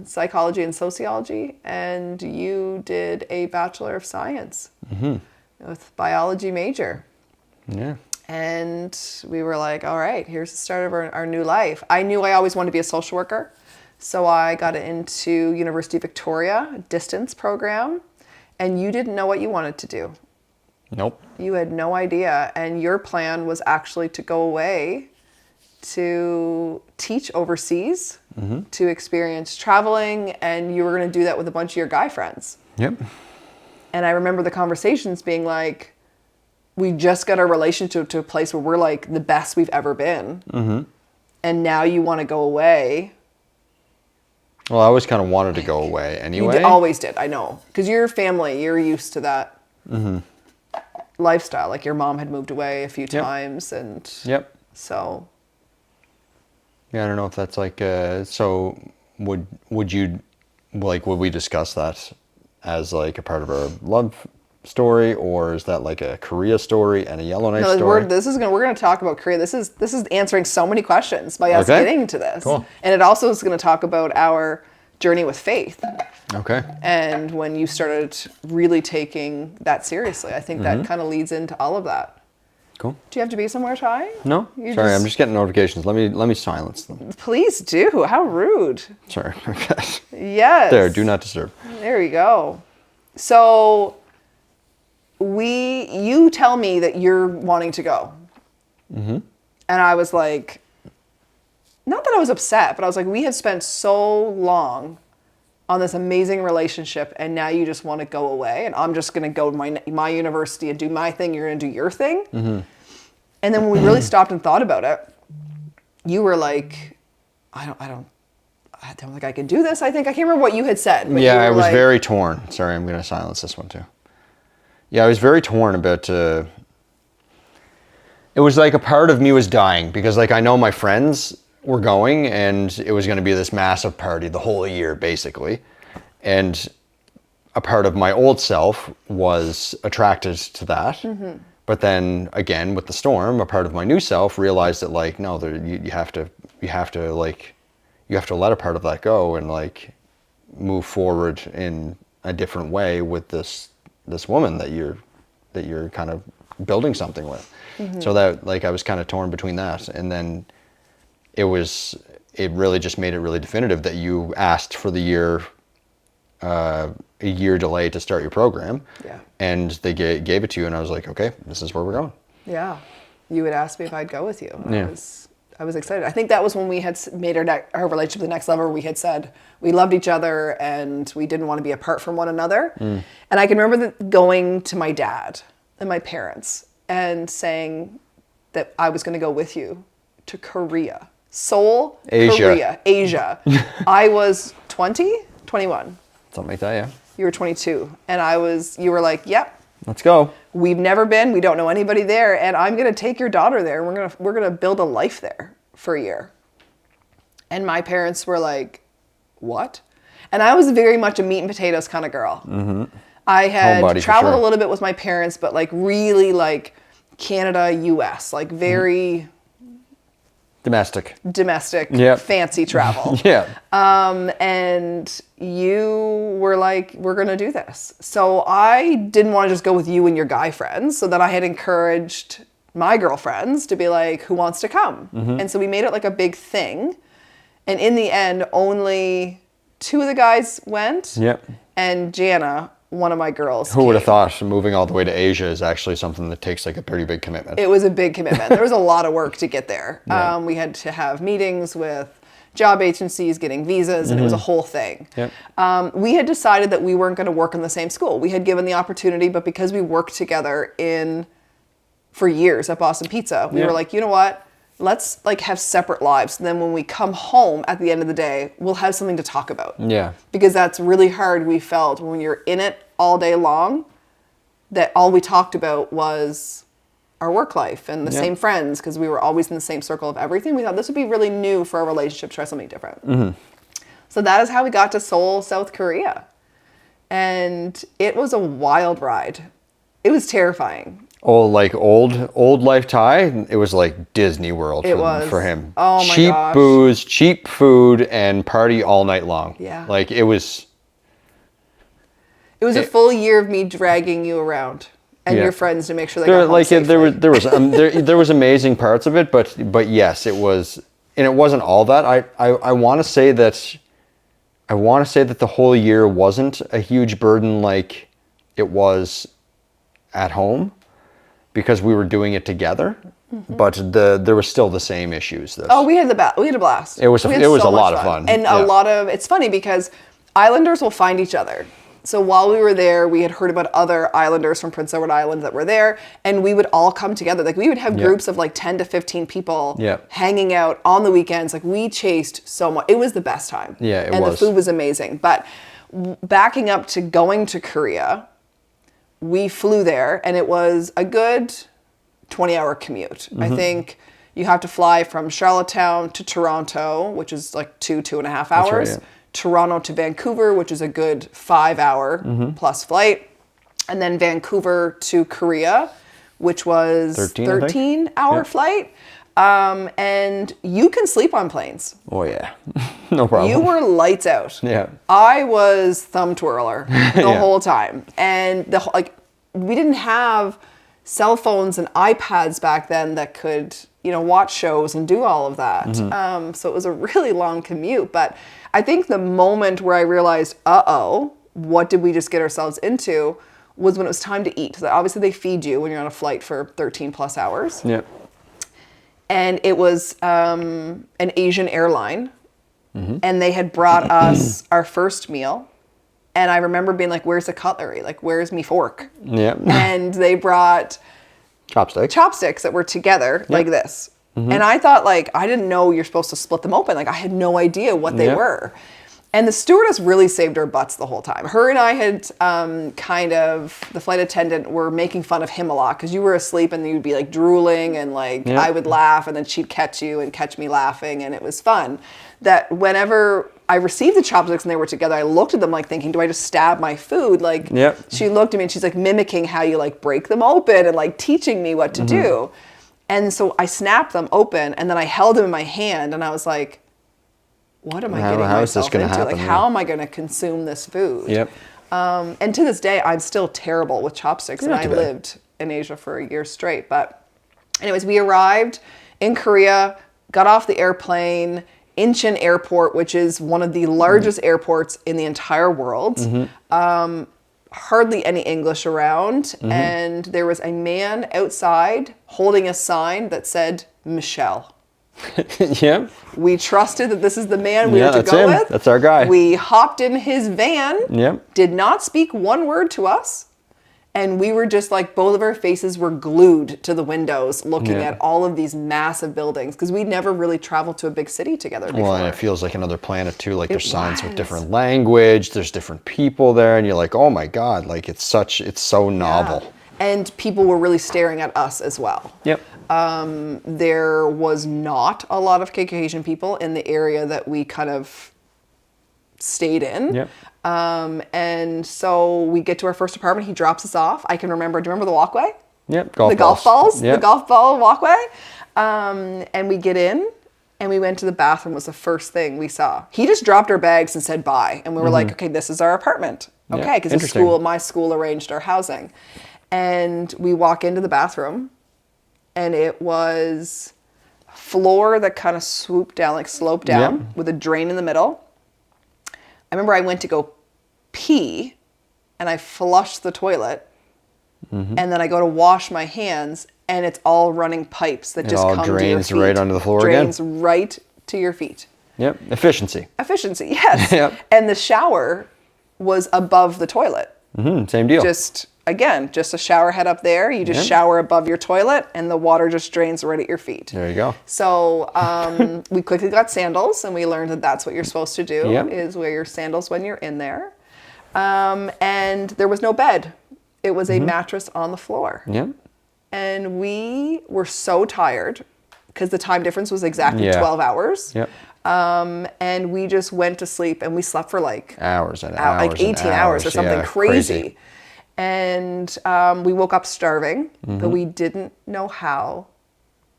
psychology and sociology. And you did a Bachelor of Science with biology major. Yeah. And we were like, all right, here's the start of our new life. I knew I always wanted to be a social worker. So I got into University of Victoria, a distance program, and you didn't know what you wanted to do. Nope. You had no idea, and your plan was actually to go away to teach overseas, to experience traveling, and you were going to do that with a bunch of your guy friends. Yep. And I remember the conversations being like, we just got our relationship to a place where we're like the best we've ever been. And now you want to go away. Well, I always kind of wanted to go away anyway. You always did, I know. Because you're family, you're used to that lifestyle. Like your mom had moved away a few times. And so. Yeah, I don't know if that's like, so would you, like, would we discuss that as like a part of our love story, or is that like a Korea story and a Yellowknife story? We're gonna talk about Korea. This is answering so many questions by us getting into this. Cool. And it also is gonna talk about our journey with faith. Okay. And when you started really taking that seriously, I think that kind of leads into all of that. Cool. Do you have to be somewhere, Ty? No. Sorry, I'm just getting notifications. Let me silence them. Please do. How rude. Sorry. Okay. Yes. There, do not disturb. There we go. So you tell me that you're wanting to go. And I was like, not that I was upset, but I was like, we have spent so long on this amazing relationship, and now you just want to go away, and I'm just going to go to my university and do my thing. You're going to do your thing. And then when we really stopped and thought about it, you were like, I don't think I can do this. I can't remember what you had said. But yeah, I was very torn. Sorry, I'm going to silence this one too. Yeah, I was very torn about, it was like a part of me was dying, because like I know my friends were going, and it was going to be this massive party the whole year basically. And a part of my old self was attracted to that. But then again, with the storm, a part of my new self realized that like, no, you have to let a part of that go and like move forward in a different way with this woman that you're kind of building something with. So that like I was kind of torn between that, and then it really just made it really definitive that you asked for a year delay to start your program. Yeah. And they gave it to you, and I was like, okay, this is where we're going. Yeah. You had asked me if I'd go with you. Yeah. I was excited. I think that was when we had made our relationship the next level. We had said we loved each other and we didn't want to be apart from one another. And I can remember going to my dad and my parents and saying that I was going to go with you to Korea. Seoul, Korea, Asia. I was 20, 21. Something like that, yeah. You were 22. And you were like, yep. Let's go. We've never been, we don't know anybody there, and I'm going to take your daughter there. We're going to build a life there for a year. And my parents were like, what? And I was very much a meat and potatoes kind of girl. I had traveled a little bit with my parents, but like really like Canada, US, like very domestic, fancy travel. And you were like, we're going to do this. So I didn't want to just go with you and your guy friends. So then I had encouraged my girlfriends to be like, who wants to come? And so we made it like a big thing. And in the end, only 2 of the guys went. And Jana, one of my girls, Who would have thought moving all the way to Asia is actually something that takes like a pretty big commitment? It was a big commitment. There was a lot of work to get there. We had to have meetings with job agencies, getting visas, and it was a whole thing. We had decided that we weren't going to work in the same school. We had given the opportunity, but because we worked together for years at Boston Pizza, we were like, you know what? Let's like have separate lives. And then when we come home at the end of the day, we'll have something to talk about. Because that's really hard, we felt, when you're in it all day long, that all we talked about was our work life and the same friends, because we were always in the same circle of everything. We thought this would be really new for our relationship to try something different. So that is how we got to Seoul, South Korea. And it was a wild ride. It was terrifying. Old life Thai, it was like Disney World for him. Oh my gosh. Cheap booze, cheap food, and party all night long. Like it was a full year of me dragging you around and your friends to make sure they got home safely. There was amazing parts of it, but yes, it was, and it wasn't all that. I want to say that I want to say that the whole year wasn't a huge burden like it was at home because we were doing it together. But there was still the same issues. Oh, we had a blast. It was We had a so much lot of fun. And it's funny because islanders will find each other. So while we were there, we had heard about other islanders from Prince Edward Island that were there, and we would all come together. Like we would have groups of like 10 to 15 people hanging out on the weekends. Like we chased so much. It was the best time. Yeah, it was. And the food was amazing. But backing up to going to Korea, we flew there, and it was a good 20-hour commute. I think you have to fly from Charlottetown to Toronto, which is like 2.5 hours. That's right, yeah. Toronto to Vancouver, which is a good 5-hour plus flight. And then Vancouver to Korea, which was 13-hour flight. And you can sleep on planes. Oh yeah, no problem. You were lights out. Yeah. I was thumb twirler the whole time. And we didn't have cell phones and iPads back then that could, watch shows and do all of that. So it was a really long commute. But I think the moment where I realized, what did we just get ourselves into, was when it was time to eat. So obviously they feed you when you're on a flight for 13 plus hours. Yeah. And it was an Asian airline. And they had brought us our first meal. And I remember being like, where's the cutlery? Like, where's me fork? Yeah. And they brought chopsticks that were together like this. And I thought, I didn't know you're supposed to split them open. Like, I had no idea what they were. And the stewardess really saved our butts the whole time. Her and I had the flight attendant were making fun of him a lot because you were asleep and you'd be like drooling and I would laugh and then she'd catch you and catch me laughing, and it was fun. That whenever I received the chopsticks and they were together, I looked at them like thinking, do I just stab my food? She looked at me and she's like mimicking how you break them open and teaching me what to do. And so I snapped them open and then I held them in my hand and I was like, what am I getting myself into? Happen, how am I going to consume this food? Yep. And to this day, I'm still terrible with chopsticks, and I lived in Asia for a year straight. But anyways, we arrived in Korea, got off the airplane, Incheon Airport, which is one of the largest airports in the entire world. Hardly any English around. And there was a man outside holding a sign that said, Michelle. Yeah. We trusted that this is the man we were to go with. That's our guy. We hopped in his van. Yep. Did not speak one word to us. And we were just both of our faces were glued to the windows looking at all of these massive buildings because we'd never really traveled to a big city together before. Well, and it feels like another planet too. There's signs with different language, there's different people there, and you're like, oh my God, it's so novel. Yeah. And people were really staring at us as well. Yep. There was not a lot of Caucasian people in the area that we kind of stayed in. Yep. And so we get to our first apartment. He drops us off. I can remember. Do you remember the walkway? Yep. The golf balls. Yep. The golf ball walkway. And we get in, and we went to the bathroom. Was the first thing we saw. He just dropped our bags and said bye, and we were like, okay, this is our apartment. Okay, because my school arranged our housing, and we walk into the bathroom. And it was floor that kind of swooped down, sloped down with a drain in the middle. I remember I went to go pee and I flushed the toilet and then I go to wash my hands and it's all running pipes that just come to your feet. It all drains right onto the floor again. Drains right to your feet. Yep. Efficiency, yes. Yep. And the shower was above the toilet. Same deal. Just a shower head up there. You just shower above your toilet and the water just drains right at your feet. There you go. So we quickly got sandals and we learned that that's what you're supposed to do is wear your sandals when you're in there. And there was no bed. It was a mattress on the floor. Yep. And we were so tired because the time difference was exactly 12 hours. Yep. And we just went to sleep and we slept for hours and hours. 18 hours or something crazy. And we woke up starving, but we didn't know how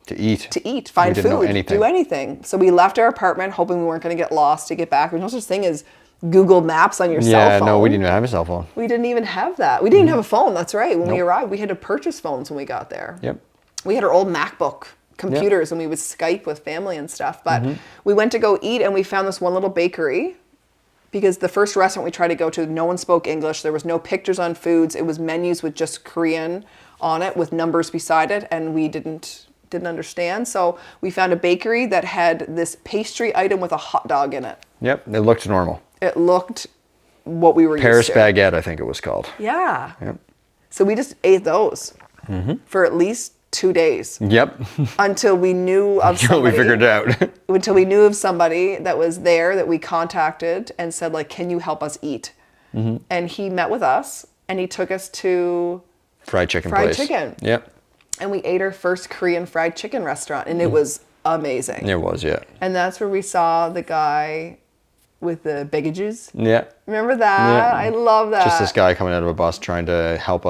to eat, find food, do anything. So we left our apartment hoping we weren't going to get lost to get back. There's no such thing as Google Maps on your cell phone. Yeah, no, we didn't even have a cell phone. We didn't even have that. We didn't even have a phone. That's right. When we arrived, we had to purchase phones when we got there. Yep. We had our old MacBook computers and we would Skype with family and stuff. But we went to go eat and we found this one little bakery because the first restaurant we tried to go to, no one spoke English. There was no pictures on foods. It was menus with just Korean on it with numbers beside it, and we didn't understand. So we found a bakery that had this pastry item with a hot dog in it. Yep, it looked normal. It looked what we were Paris used to. baguette, I think it was called. Yeah. Yep. So we just ate those for at least 2 days. Yep. Until we knew of Until we somebody. figured it out. Until we knew of somebody that was there that we contacted and said, like, can you help us eat? And he met with us and he took us to Fried chicken fried place. chicken. Yep. And we ate our first Korean fried chicken restaurant, and it was amazing. It was, yeah. And that's where we saw the guy with the baggages. Yeah. Remember that? Yeah. I love that. Just this guy coming out of a bus trying to help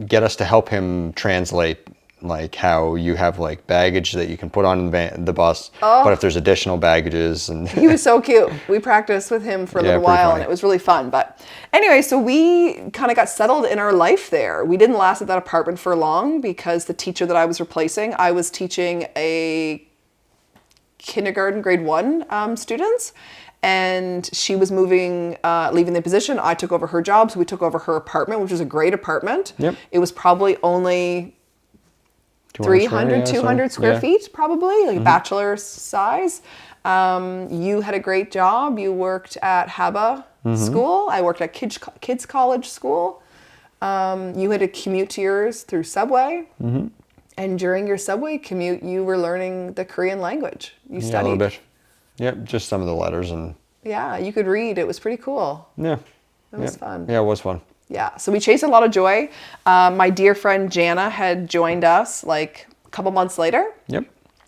get us to help him translate like how you have like baggage that you can put on the bus, but if there's additional baggages and He was so cute. We practiced with him for a Yeah, little pretty while, funny. and it was really fun. But anyway, so we kind of got settled in our life there. We didn't last at that apartment for long because the teacher that I was replacing, I was teaching a kindergarten, grade 1 students, and she was moving, leaving the position. I took over her job, so we took over her apartment, which was a great apartment. Yep. It was probably only 300, 200 square feet, probably, like a bachelor's size. You had a great job. You worked at Haba School. I worked at Kids College School. You had to commute to yours through subway. And during your subway commute, you were learning the Korean language. You Yeah, a studied. little bit. Yep, just some of the letters and Yeah, you could read. It was pretty cool. yeah. It was fun. Yeah, it was fun. Yeah, so we chased a lot of joy. My dear friend Jana had joined us like a couple months later. Yep.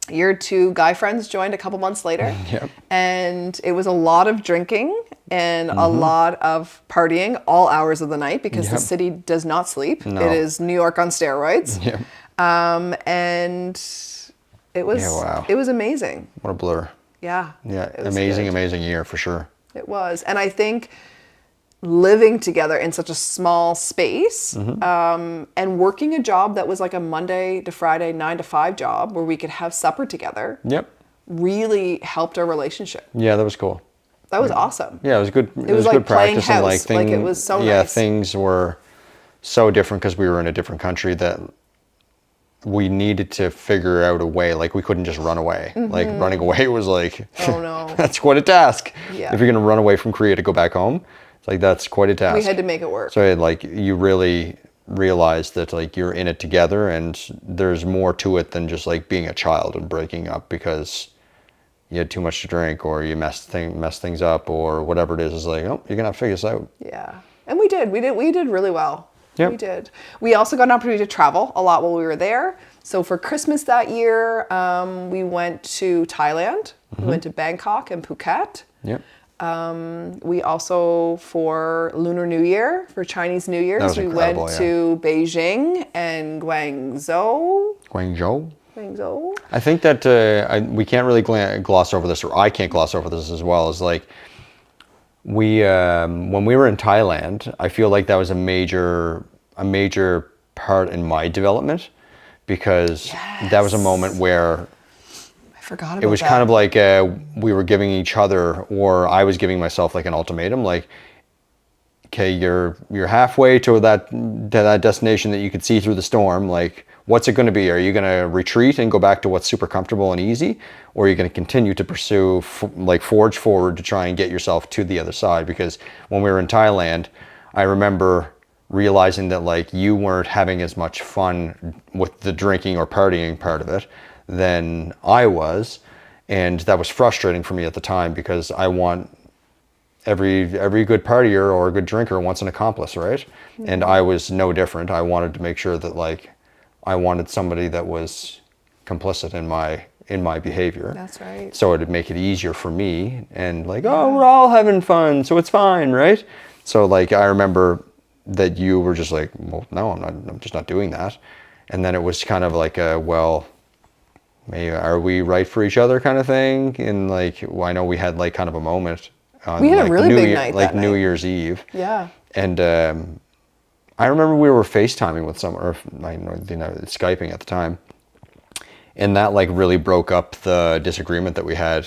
Your 2 guy friends joined a couple months later. Yep. And it was a lot of drinking and a lot of partying all hours of the night because the Yep. city does not sleep. No. It is New York on steroids. Yep. And it was Yeah, wow. it was amazing. What a blur. Yeah. Yeah, it was amazing, good. amazing year for sure. It was. And I think living together in such a small space and working a job that was like a Monday to Friday 9 to 5 job where we could have supper together Yep. really helped our relationship. Yeah, that was cool. That was awesome. Yeah, it was good. It was was like good playing practice and like house, like, it was so Yeah, nice. things were so different because we were in a different country that we needed to figure out a way. Like we couldn't just run away. Like running away was like, Oh, no. that's quite a task. Yeah. If you're gonna run away from Korea to go back home, it's like that's quite a task. We had to make it work. So like you really realize that like you're in it together and there's more to it than just like being a child and breaking up because you had too much to drink or you messed things up or whatever it is. It's like, oh, you're gonna have to figure this out. Yeah. And we did really well. Yep. We did. We also got an opportunity to travel a lot while we were there. So for Christmas that year, we went to Thailand. We went to Bangkok and Phuket. Yep. We also, for Lunar New Year, for Chinese New Year's, was we incredible, went yeah. to Beijing and Guangzhou. Guangzhou. I think that we can't really gloss over this, or I can't gloss over this as well. Is like we when we were in Thailand, I feel like that was a major part in my development because that was a moment where I forgot about it was that. kind of like we were giving each other, or I was giving myself like an ultimatum, like, okay, you're halfway to that destination that you could see through the storm. Like, what's it going to be? Are you going to retreat and go back to what's super comfortable and easy, or are you going to continue to pursue, forge forward to try and get yourself to the other side? Because when we were in Thailand, I remember realizing that like you weren't having as much fun with the drinking or partying part of it than I was, and that was frustrating for me at the time because I want every good partier or a good drinker wants an accomplice, right? Mm-hmm. And I was no different. I wanted to make sure that like I wanted somebody that was complicit in my behavior. That's right. So it'd make it easier for me and like, oh, we're all having fun, so it's fine, right? So like I remember that you were just like, well, no, I'm just not doing that. And then it was kind of like a, well, maybe are we right for each other kind of thing? And like, well, I know we had like kind of a moment on We had a like really New big Year, night like that New night. Year's Eve. Yeah. And I remember we were FaceTiming with someone, or Skyping at the time. And that like really broke up the disagreement that we had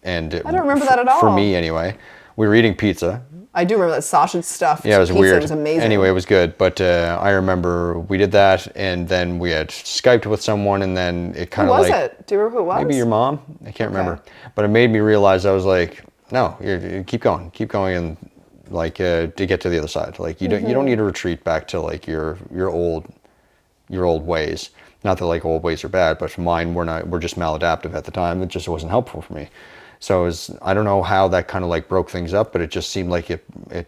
And I don't remember that at for all. me anyway, we were eating pizza. I do remember that sausage stuff. Yeah, it was pizza weird. Was amazing. Anyway, it was good. But I remember we did that, and then we had Skyped with someone, and then it kind Who of was like it? Do you remember who it was? maybe your mom. I can't remember. But it made me realize I was like, no, you keep going, and like to get to the other side. Like you don't need to retreat back to like your old ways. Not that like old ways are bad, but for mine we're just maladaptive at the time. It just wasn't helpful for me. So I don't know how that kind of like broke things up, but it just seemed like it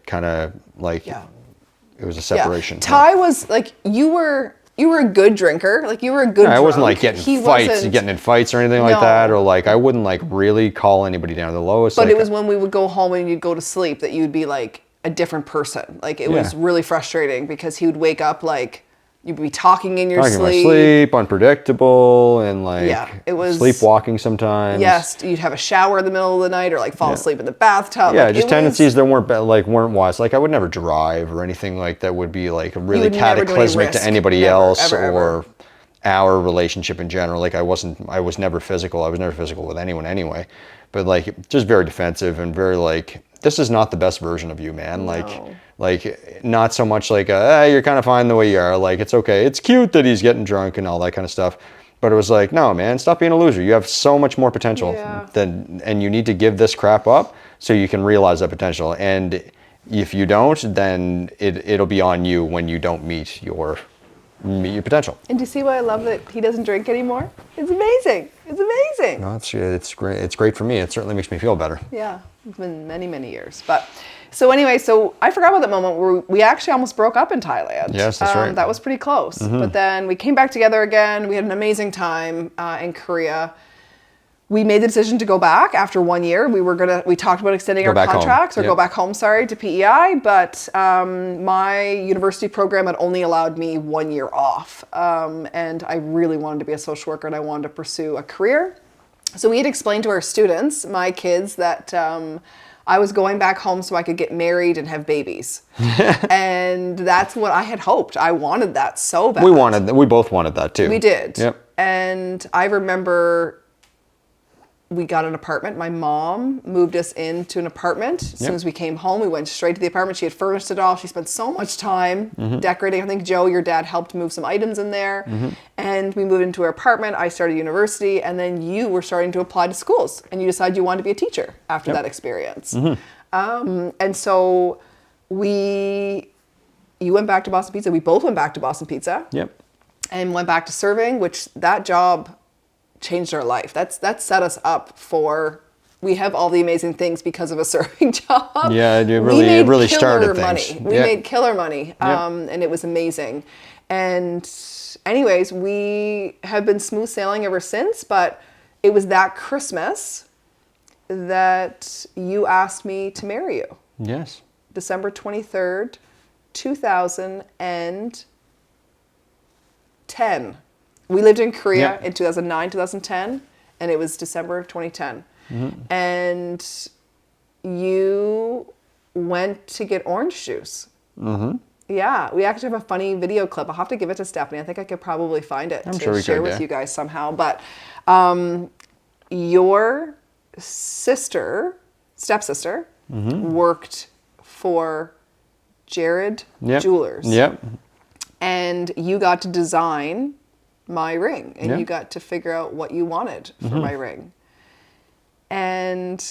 kind of like it was a separation. Yeah. Ty was like, you were a good drinker. Like you were a good drunk. I wasn't like getting in fights or anything like that, or like I wouldn't like really call anybody down to the lowest. But like, it was when we would go home and you'd go to sleep that you'd be like a different person. Like it was really frustrating because he would wake up like you'd be talking in your sleep. Unpredictable, and like it was sleepwalking sometimes. Yes, you'd have a shower in the middle of the night or like fall asleep in the bathtub. Yeah, like, just tendencies that weren't wise. Like I would never drive or anything like that would be like really cataclysmic to anybody else or our relationship in general. Like I was never physical. I was never physical with anyone anyway. But like just very defensive and very like, this is not the best version of you, man. Like not so much like you're kind of fine the way you are. Like it's okay. It's cute that he's getting drunk and all that kind of stuff. But it was like, no, man, stop being a loser. You have so much more potential and you need to give this crap up so you can realize that potential. And if you don't, then it'll be on you when you don't meet your potential. And do you see why I love that he doesn't drink anymore? It's amazing. It's amazing. No, it's great. It's great for me. It certainly makes me feel better. Yeah, it's been many, many years. But so anyway, so I forgot about that moment where we actually almost broke up in Thailand. Yes, that's right. That was pretty close. But then we came back together again. We had an amazing time in Korea. We made the decision to go back after 1 year. We talked about extending our contracts go back home, to PEI. But my university program had only allowed me 1 year off. And I really wanted to be a social worker and I wanted to pursue a career. So we had explained to our students, my kids, that I was going back home so I could get married and have babies. And that's what I had hoped. I wanted that so bad. We both wanted that too. We did. Yep. And I remember we got an apartment. My mom moved us into an apartment. As soon as we came home, we went straight to the apartment. She had furnished it all. She spent so much time decorating. I think, Joe, your dad helped move some items in there. And we moved into our apartment. I started university. And then you were starting to apply to schools. And you decided you wanted to be a teacher after that experience. And so you went back to Boston Pizza. We both went back to Boston Pizza. Yep. And went back to serving, which that job changed our life. That set us up for, we have all the amazing things because of a serving job. Yeah, it really started things. We made killer money, and it was amazing. And anyways, we have been smooth sailing ever since, but it was that Christmas that you asked me to marry you. Yes. December 23rd, 2010. We lived in Korea in 2009, 2010, and it was December of 2010. And you went to get orange juice. Yeah, we actually have a funny video clip. I'll have to give it to Stephanie. I think I could probably find it to share with you guys somehow. But your stepsister, worked for Jared Jewelers. Yep. And you got to design my ring, and you got to figure out what you wanted for my ring. And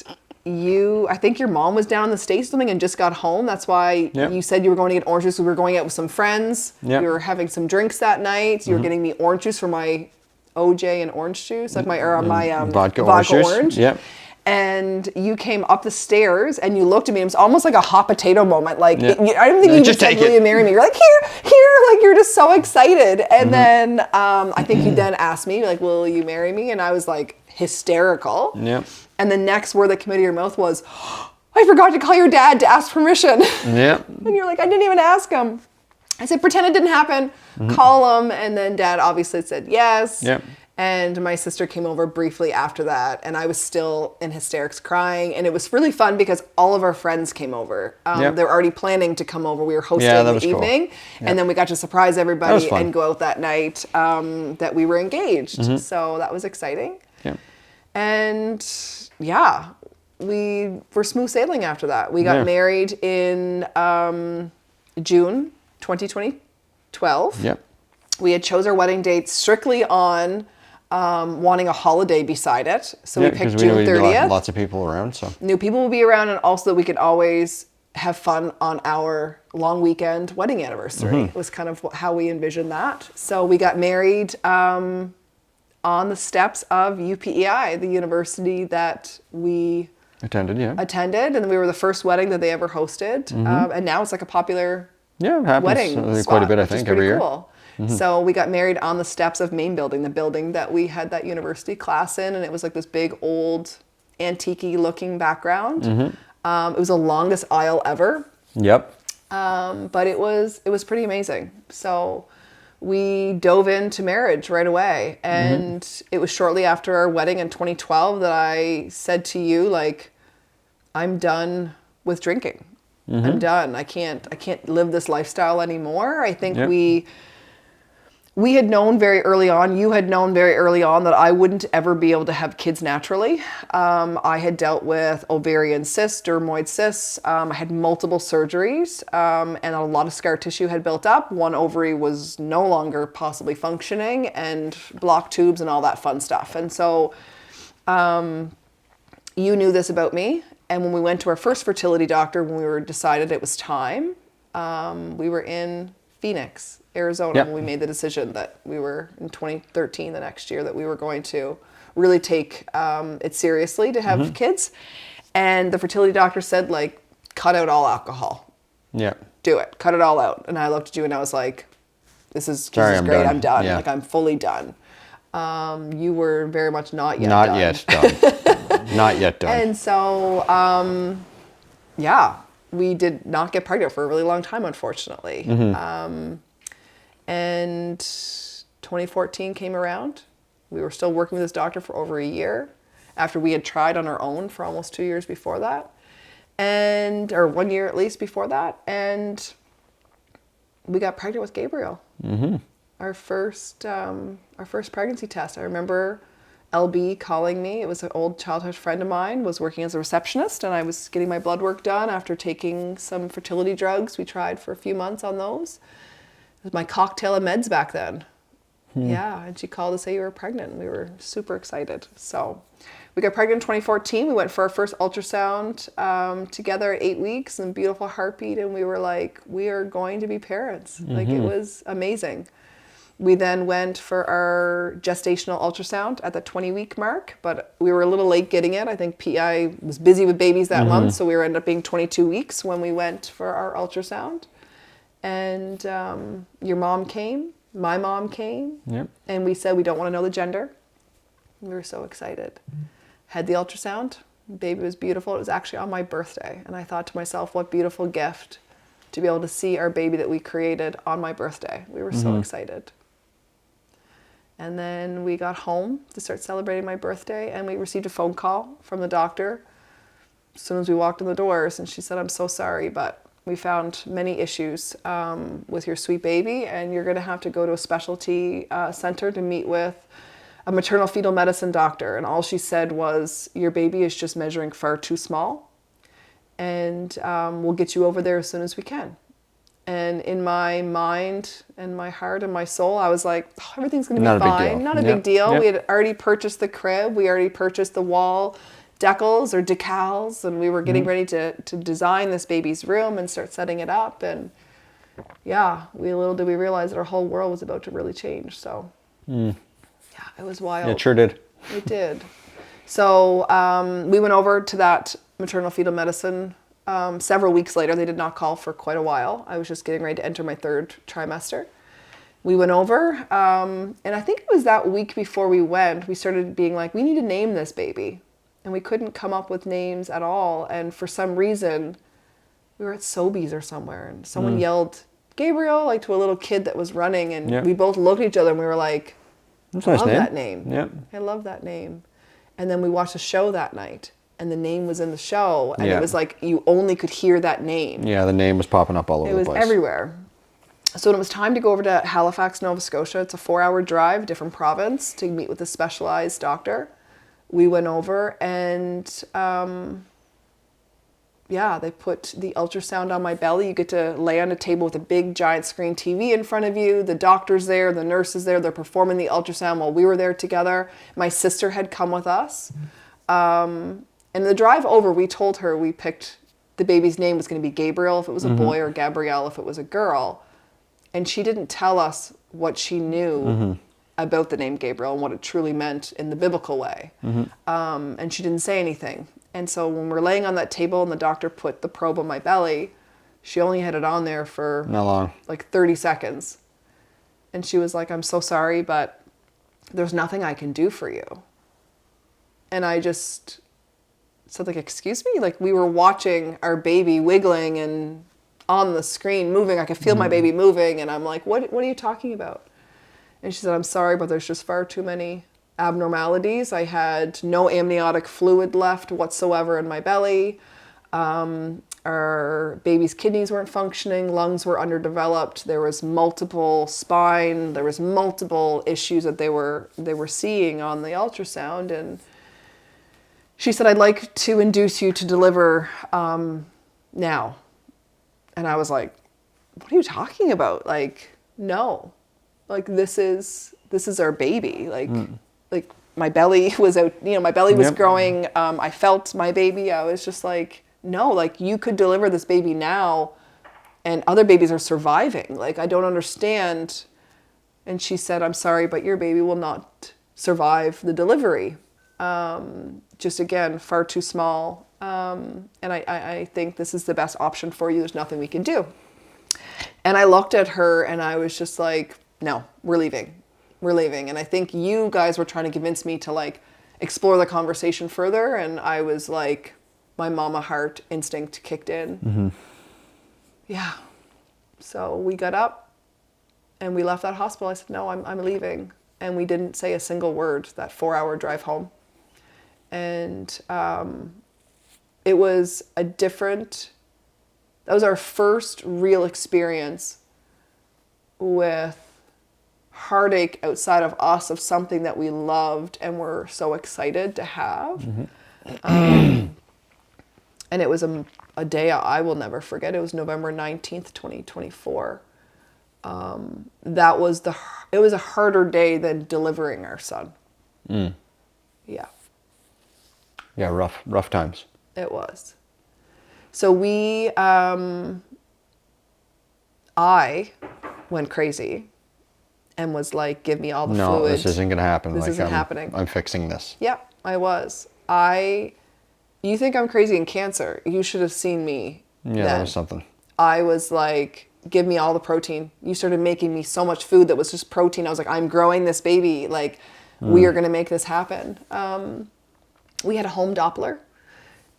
I think your mom was down in the States or something and just got home. That's why you said you were going to get orange juice. We were going out with some friends. We were having some drinks that night. You were getting me orange juice for my OJ and orange juice, like my vodka orange. Yep. And you came up the stairs and you looked at me. It was almost like a hot potato moment. Like I don't think you just said, "Will you marry me?" You're like, here, like you're just so excited. And then I think you then asked me, like, "Will you marry me?" And I was like hysterical. Yep. And the next word that came out of your mouth was, "I forgot to call your dad to ask permission." Yep. And you're like, "I didn't even ask him." I said, "Pretend it didn't happen. Call him." And then Dad obviously said yes. Yep. And my sister came over briefly after that, and I was still in hysterics crying. And it was really fun because all of our friends came over. They were already planning to come over. We were hosting the evening. Cool. And then we got to surprise everybody and go out that night that we were engaged. So that was exciting. Yeah. And yeah, we were smooth sailing after that. We got married in June 2012. Yep. We had chose our wedding date strictly on wanting a holiday beside it. So we picked June 30th. Lots of people around, so. Knew people would be around, and also that we could always have fun on our long weekend wedding anniversary. It was kind of how we envisioned that. So we got married on the steps of UPEI, the university that we attended, and we were the first wedding that they ever hosted. And now it's like a popular it happens wedding spot, quite a bit, I think, every year. Cool. So we got married on the steps of Main Building, the building that we had that university class in, and it was like this big old antique-y looking background. It was the longest aisle ever. Yep. But it was pretty amazing. So we dove into marriage right away, and it was shortly after our wedding in 2012 that I said to you, like, I'm done with drinking. I'm done. I can't live this lifestyle anymore. I think we had known very early on, you had known very early on, that I wouldn't ever be able to have kids naturally. I had dealt with ovarian cysts, dermoid cysts. I had multiple surgeries, and a lot of scar tissue had built up. One ovary was no longer possibly functioning, and blocked tubes and all that fun stuff. And so you knew this about me. And when we went to our first fertility doctor, when we were decided it was time, we were in Phoenix, Arizona, when we made the decision that we were in 2013, the next year, that we were going to really take it seriously to have kids. And the fertility doctor said, like, cut out all alcohol. Yeah. Do it. Cut it all out. And I looked at you and I was like, this is great. Done. I'm done. Yeah. Like, I'm fully done. You were very much not yet done. Not yet done. Not yet done. And so, we did not get pregnant for a really long time, unfortunately. And 2014 came around. We were still working with this doctor for over a year after we had tried on our own for almost 2 years before that. Or 1 year at least before that. And we got pregnant with Gabriel. Our first pregnancy test. I remember LB calling me. It was an old childhood friend of mine, was working as a receptionist, and I was getting my blood work done after taking some fertility drugs. We tried for a few months on those. It was my cocktail of meds back then. Yeah, and she called to say you were pregnant. We were super excited. So we got pregnant in 2014. We went for our first ultrasound together at 8 weeks, and beautiful heartbeat, and we were like, we are going to be parents. Like, it was amazing. We then went for our gestational ultrasound at the 20-week mark, but we were a little late getting it. I think PI was busy with babies that month, so we ended up being 22 weeks when we went for our ultrasound. And your mom came, my mom came, and we said we don't want to know the gender. We were so excited. Had the ultrasound, baby was beautiful. It was actually on my birthday, and I thought to myself, what beautiful gift to be able to see our baby that we created on my birthday. We were so excited. And then we got home to start celebrating my birthday, and we received a phone call from the doctor as soon as we walked in the doors, and she said, I'm so sorry, but we found many issues with your sweet baby, and you're going to have to go to a specialty center to meet with a maternal fetal medicine doctor. And all she said was, your baby is just measuring far too small, and we'll get you over there as soon as we can. And in my mind and my heart and my soul, I was like, oh, everything's going to be fine. Not a big deal. We had already purchased the crib. We already purchased the wall decals or decals, and we were getting ready to design this baby's room and start setting it up. And little did we realize that our whole world was about to really change. So it was wild. It sure did. It did. So we went over to that maternal fetal medicine several weeks later. They did not call for quite a while. I was just getting ready to enter my third trimester. We went over, and I think it was that week before we went, we started being like, we need to name this baby. And we couldn't come up with names at all. And for some reason, we were at Sobeys or somewhere, and someone yelled, Gabriel, like to a little kid that was running. And we both looked at each other and we were like, I love that name. I love that name. And then we watched a show that night, and the name was in the show, and it was like you only could hear that name. Yeah, the name was popping up all over the place. It was everywhere. So when it was time to go over to Halifax, Nova Scotia, it's a 4-hour drive, different province, to meet with a specialized doctor, we went over and yeah, they put the ultrasound on my belly. You get to lay on a table with a big giant screen TV in front of you. The doctor's there, the nurse is there. They're performing the ultrasound while we were there together. My sister had come with us. And the drive over, we told her we picked the baby's name was going to be Gabriel if it was a boy or Gabrielle if it was a girl. And she didn't tell us what she knew about the name Gabriel and what it truly meant in the biblical way. And she didn't say anything. And so when we're laying on that table and the doctor put the probe on my belly, she only had it on there for Not long. like 30 seconds. And she was like, I'm so sorry, but there's nothing I can do for you. And I just said, like, excuse me? Like, we were watching our baby wiggling and on the screen moving. I could feel my baby moving. And I'm like, what are you talking about? And she said, I'm sorry, but there's just far too many abnormalities. I had no amniotic fluid left whatsoever in my belly. Our baby's kidneys weren't functioning, lungs were underdeveloped. There was multiple spine, there was multiple issues that they were seeing on the ultrasound. And she said, I'd like to induce you to deliver now. And I was like, what are you talking about? Like, no, like this is our baby. Like my belly was out, my belly was growing. I felt my baby. I was just like, no, like you could deliver this baby now and other babies are surviving. Like, I don't understand. And she said, I'm sorry, but your baby will not survive the delivery. Just again, far too small. And I think this is the best option for you. There's nothing we can do. And I looked at her and I was just like, no, we're leaving. We're leaving. And I think you guys were trying to convince me to like explore the conversation further. And I was like, my mama heart instinct kicked in. Yeah. So we got up and we left that hospital. I said, no, I'm leaving. And we didn't say a single word that 4-hour drive home. And it was that was our first real experience with heartache outside of us, of something that we loved and were so excited to have. And it was a day I will never forget. It was November 19th, 2024. It was a harder day than delivering our son. Yeah. Yeah, rough times. It was. So I went crazy and was like, give me all the fluid. No, this isn't going to happen. This isn't happening. I'm fixing this. Yeah, I was. You think I'm crazy in cancer. You should have seen me Yeah, then. that was something. I was like, give me all the protein. You started making me so much food that was just protein. I was like, I'm growing this baby. Like, we are going to make this happen. We had a home Doppler.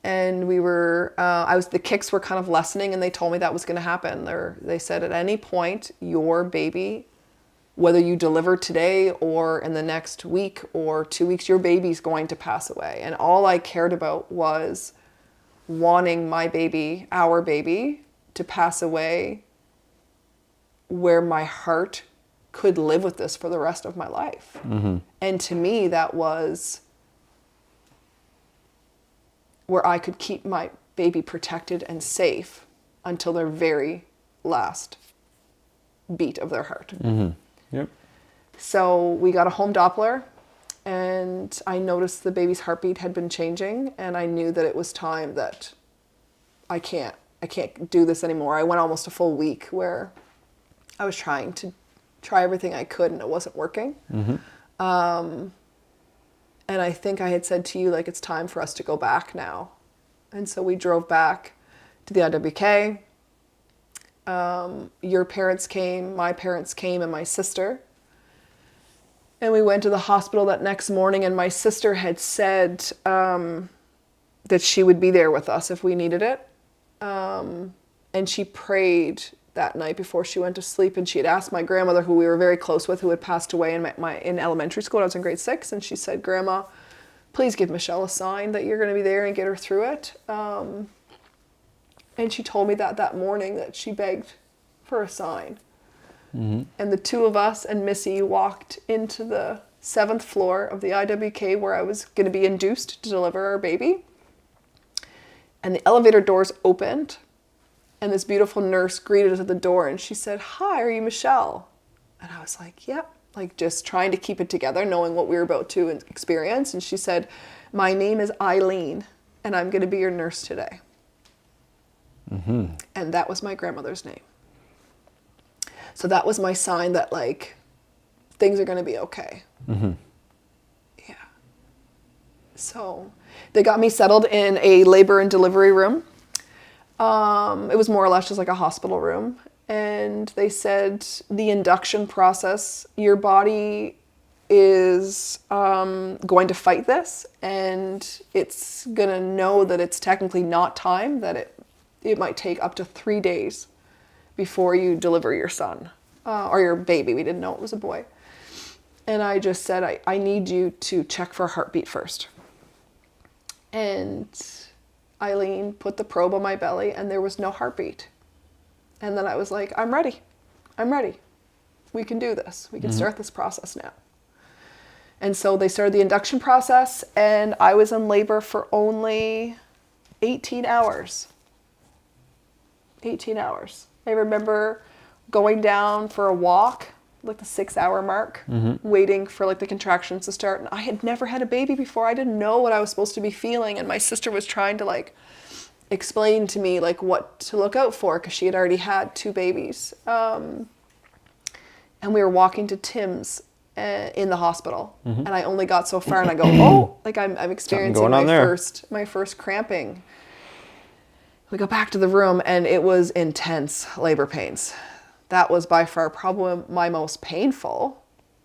And we were, the kicks were kind of lessening, and they told me that was going to happen. They said at any point, your baby, whether you deliver today or in the next week or 2 weeks, your baby's going to pass away. And all I cared about was wanting my baby, our baby, to pass away where my heart could live with this for the rest of my life. And to me, that was where I could keep my baby protected and safe until their very last beat of their heart. Yep. So we got a home Doppler, and I noticed the baby's heartbeat had been changing, and I knew that it was time that I can't do this anymore. I went almost a full week where I was trying to try everything I could, and it wasn't working. And I think I had said to you, like, it's time for us to go back now. And so we drove back to the IWK. Your parents came, my parents came, and my sister. And we went to the hospital that next morning, and my sister had said that she would be there with us if we needed it. And she prayed that night before she went to sleep, and she had asked my grandmother, who we were very close with, who had passed away in elementary school when I was in grade 6, and she said, Grandma, please give Michelle a sign that you're going to be there and get her through it. And she told me that morning that she begged for a sign. And the two of us and Missy walked into the 7th floor of the IWK where I was going to be induced to deliver our baby. And the elevator doors opened, and this beautiful nurse greeted us at the door, and she said, "Hi, are you Michelle?" And I was like, "Yep," like just trying to keep it together, knowing what we were about to experience. And she said, "My name is Eileen, and I'm going to be your nurse today." Mm-hmm. And that was my grandmother's name. So that was my sign that, like, things are going to be okay. Mm-hmm. Yeah. So they got me settled in a labor and delivery room. It was more or less just like a hospital room. And they said the induction process, your body is going to fight this, and it's going to know that it's technically not time, that it might take up to 3 days before you deliver your son or your baby. We didn't know it was a boy. And I just said, I need you to check for a heartbeat first. And Eileen put the probe on my belly, and there was no heartbeat. And then I was like, I'm ready. I'm ready. We can do this. We can start this process now. And so they started the induction process, and I was in labor for only 18 hours. 18 hours. I remember going down for a walk, like the 6-hour mark, waiting for like the contractions to start. And I had never had a baby before. I didn't know what I was supposed to be feeling. And my sister was trying to like explain to me like what to look out for, because she had already had 2 babies. And we were walking to Tim's in the hospital, and I only got so far, and I go, oh, like I'm experiencing my first cramping. We go back to the room, and it was intense labor pains. That was by far probably my most painful.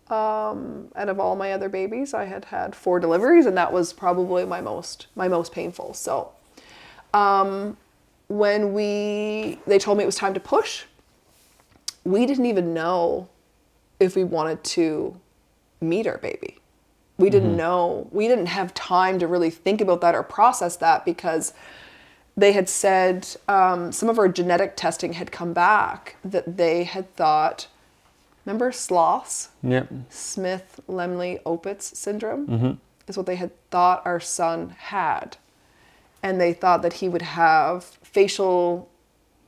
Out of all my other babies, I had had 4 deliveries, and that was probably my most painful. So when they told me it was time to push, we didn't even know if we wanted to meet our baby. We didn't know. We didn't have time to really think about that or process that, because they had said some of our genetic testing had come back that they had thought, remember sloths? Yep. Smith-Lemli-Opitz syndrome is what they had thought our son had. And they thought that he would have facial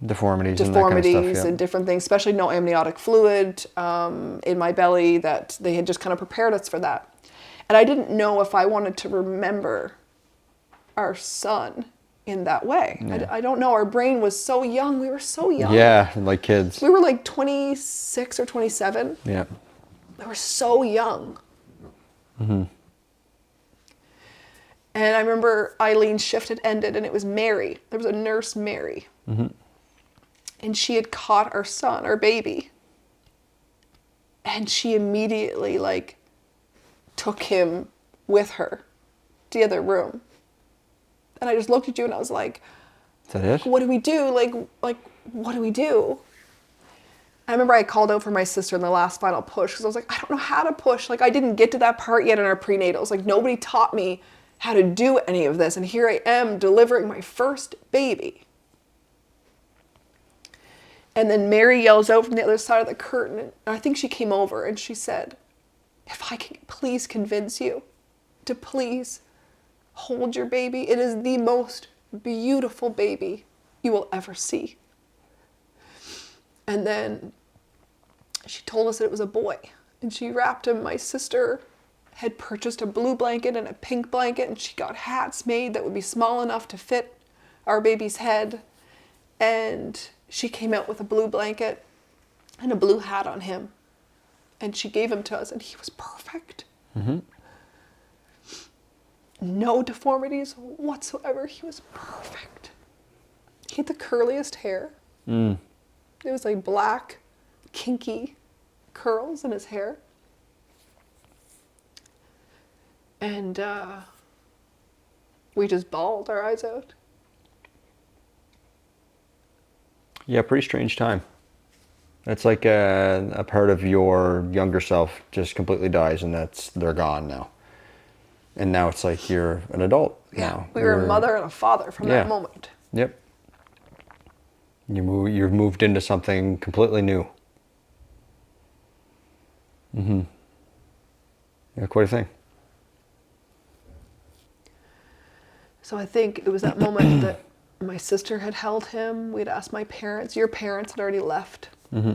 deformities and that kind of stuff, yeah. And different things, especially no amniotic fluid in my belly, that they had just kind of prepared us for that. And I didn't know if I wanted to remember our son in that way. Yeah. I don't know. Our brain was so young. We were so young. Yeah, like kids. We were like 26 or 27. Yeah. We were so young. Mm-hmm. And I remember Eileen's shift had ended, and it was Mary. There was a nurse, Mary. Mm-hmm. And she had caught our son, our baby. And she immediately, like, took him with her to the other room. And I just looked at you, and I was like, is that it? What do we do? Like, what do we do? I remember I called out for my sister in the last final push, because I was like, I don't know how to push. Like, I didn't get to that part yet in our prenatals. Like, nobody taught me how to do any of this. And here I am delivering my first baby. And then Mary yells out from the other side of the curtain, and I think she came over, and she said, if I can please convince you to please hold your baby. It is the most beautiful baby you will ever see. And then she told us that it was a boy, and she wrapped him. My sister had purchased a blue blanket and a pink blanket, and she got hats made that would be small enough to fit our baby's head. And she came out with a blue blanket and a blue hat on him, and she gave him to us, and he was perfect. Mm-hmm. No deformities whatsoever. He was perfect. He had the curliest hair. It was like black, kinky curls in his hair. And we just bawled our eyes out. Yeah, pretty strange time. It's like a part of your younger self just completely dies, and they're gone now. And now it's like you're an adult now. We were a mother and a father from that moment. Yep. You've moved into something completely new. Mm-hmm. Yeah, quite a thing. So I think it was that moment that my sister had held him. We'd asked my parents. Your parents had already left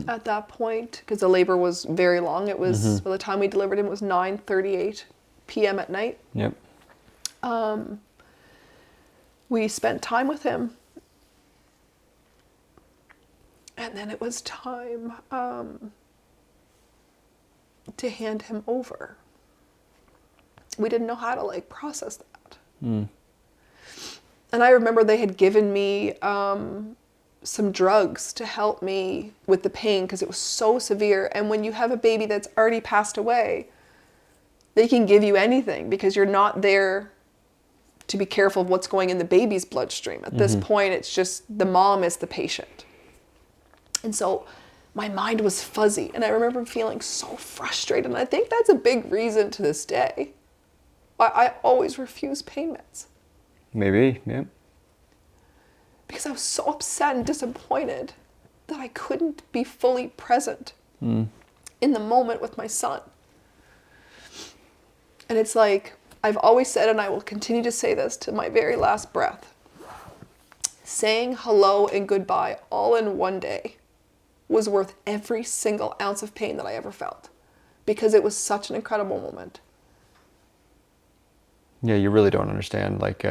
at that point because the labor was very long. It was, by the time we delivered him, it was 9:38 p.m. at night. Yep. We spent time with him. And then it was time to hand him over. We didn't know how to like process that. And I remember they had given me some drugs to help me with the pain because it was so severe. And when you have a baby that's already passed away, they can give you anything because you're not there to be careful of what's going in the baby's bloodstream. At this point, it's just the mom is the patient. And so my mind was fuzzy. And I remember feeling so frustrated. And I think that's a big reason to this day why I always refuse pain meds. Maybe, yeah. Because I was so upset and disappointed that I couldn't be fully present in the moment with my son. And it's like, I've always said, and I will continue to say this to my very last breath, saying hello and goodbye all in one day was worth every single ounce of pain that I ever felt. Because it was such an incredible moment. Yeah, you really don't understand like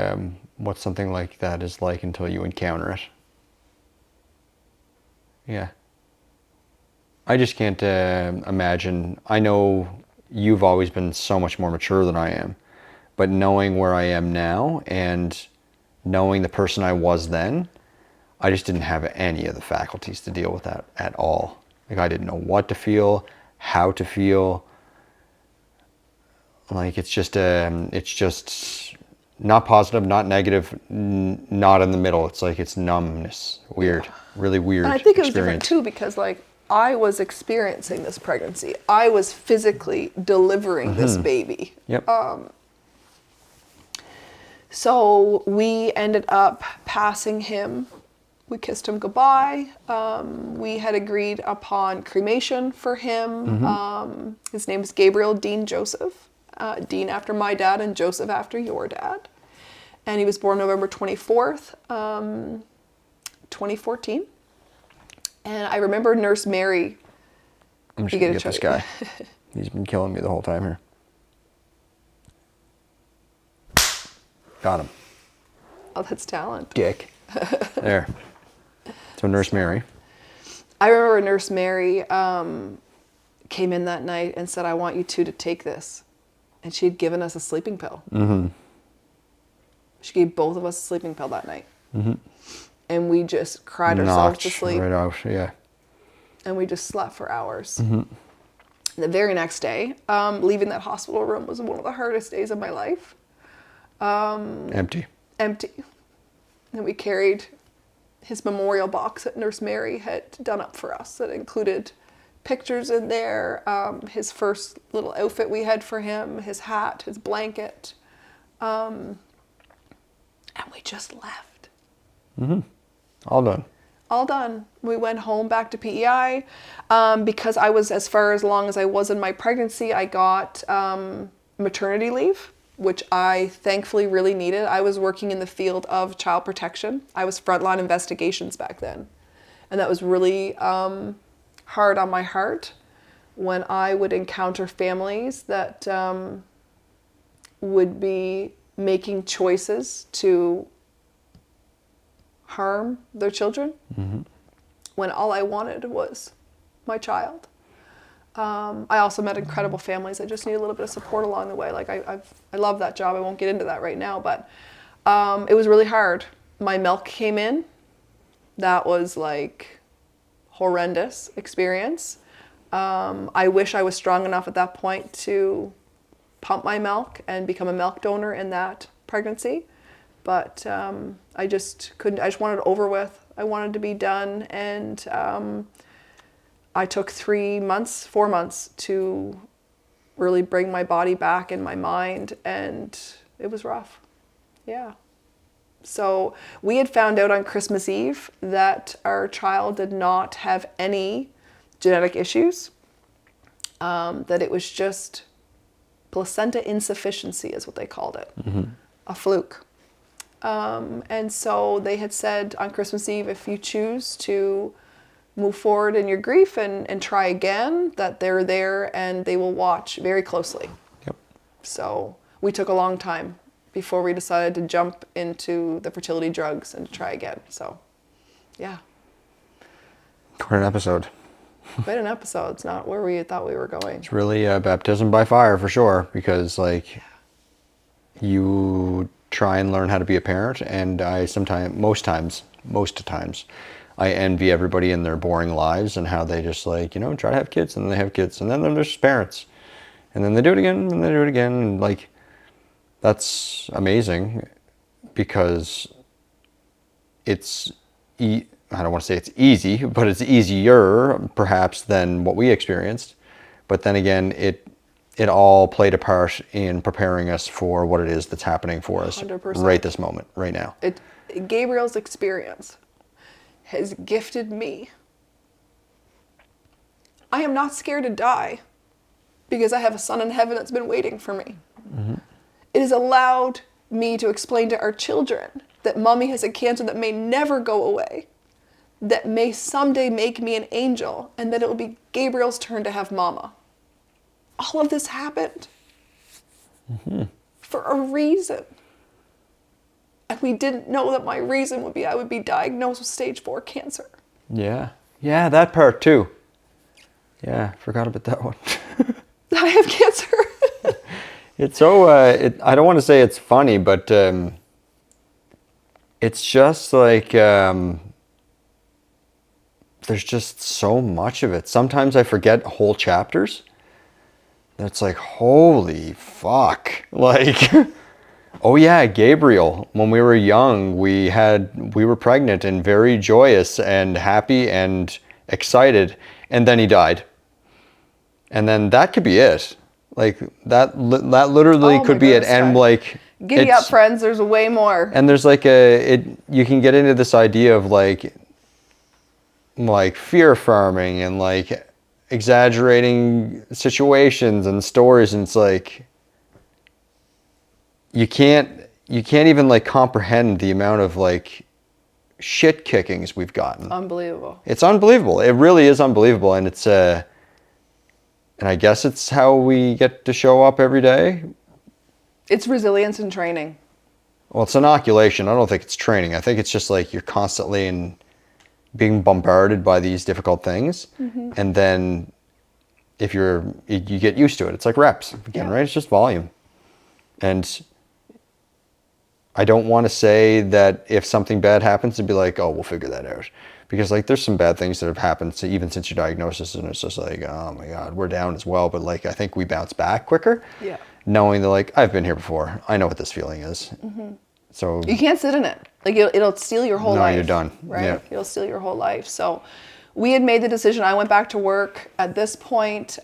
what something like that is like until you encounter it. Yeah. I just can't imagine. I know you've always been so much more mature than I am, but knowing where I am now and knowing the person I was then, I just didn't have any of the faculties to deal with that at all. Like I didn't know what to feel, how to feel. Like it's just not positive, not negative, not in the middle. It's like it's numbness. Weird, really weird. And I think it was experience. different too because like I was experiencing this pregnancy. I was physically delivering this baby. Yep. So we ended up passing him. We kissed him goodbye. We had agreed upon cremation for him. His name is Gabriel Dean Joseph. Dean after my dad and Joseph after your dad. And he was born November 24th, 2014. And I remember Nurse Mary. I'm just gonna get this guy. He's been killing me the whole time here. Got him. Oh, that's talent. Dick. There. So Nurse Mary. I remember Nurse Mary came in that night and said, I want you two to take this. And she had given us a sleeping pill. She gave both of us a sleeping pill that night. And we just cried ourselves to sleep. Right out, yeah. And we just slept for hours. The very next day, leaving that hospital room was one of the hardest days of my life. Empty. Empty. And we carried his memorial box that Nurse Mary had done up for us that included pictures in there, his first little outfit we had for him, his hat, his blanket. And we just left. All done. All done. We went home back to PEI. Because I was as far as long as I was in my pregnancy, I got maternity leave, which I thankfully really needed. I was working in the field of child protection. I was frontline investigations back then. And that was really hard on my heart when I would encounter families that would be making choices to harm their children when all I wanted was my child. I also met incredible families. I just need a little bit of support along the way. Like I love that job. I won't get into that right now, but it was really hard. My milk came in. That was like horrendous experience. I wish I was strong enough at that point to pump my milk and become a milk donor in that pregnancy. But I just couldn't, I just wanted it over with. I wanted to be done. And I took 4 months to really bring my body back and my mind. And it was rough. Yeah. So we had found out on Christmas Eve that our child did not have any genetic issues, that it was just placenta insufficiency is what they called it, a fluke. And so they had said on Christmas Eve, if you choose to move forward in your grief and try again, that they're there and they will watch very closely. Yep. So we took a long time before we decided to jump into the fertility drugs and to try again. So, yeah. Quite an episode. Quite an episode. It's not where we thought we were going. It's really a baptism by fire for sure, because like you try and learn how to be a parent, and most times, I envy everybody in their boring lives and how they just like, you know, try to have kids, and then they have kids, and then they're just parents, and then they do it again, and they do it again, and like, that's amazing, because I don't want to say it's easy, but it's easier perhaps than what we experienced. But then again, it all played a part in preparing us for what it is that's happening for us 100%. right this moment, right now. Gabriel's experience has gifted me. I am not scared to die because I have a son in heaven that's been waiting for me. It has allowed me to explain to our children that mommy has a cancer that may never go away, that may someday make me an angel, and that it will be Gabriel's turn to have mama. All of this happened for a reason. And we didn't know that my reason would be I would be diagnosed with stage 4 cancer. Yeah. Yeah, that part too. Yeah, forgot about that one. I have cancer. It's so, I don't want to say it's funny, but it's just like, there's just so much of it. Sometimes I forget whole chapters. It's like, holy fuck. Like, oh yeah, Gabriel, when we were young, we were pregnant and very joyous and happy and excited. And then he died. And then that could be it. Like that literally could be it. And like, giddy up, friends, there's way more. And there's like you can get into this idea of like fear farming and like exaggerating situations and stories, and it's like you can't even like comprehend the amount of like shit kickings we've gotten. Unbelievable. It's unbelievable. It really is unbelievable, and it's and I guess it's how we get to show up every day. It's resilience and training. Well, it's inoculation. I don't think it's training. I think it's just like you're constantly being bombarded by these difficult things. And then if you get used to it. It's like reps again, right? It's just volume. And I don't want to say that if something bad happens to be like, oh, we'll figure that out. Because like there's some bad things that have happened even since your diagnosis, and it's just like, oh my God, we're down as well. But like I think we bounce back quicker. Yeah. Knowing that like I've been here before. I know what this feeling is. So you can't sit in it. Like it'll steal your whole life. No, you're done. Right? Yeah. It'll steal your whole life. So we had made the decision. I went back to work. At this point,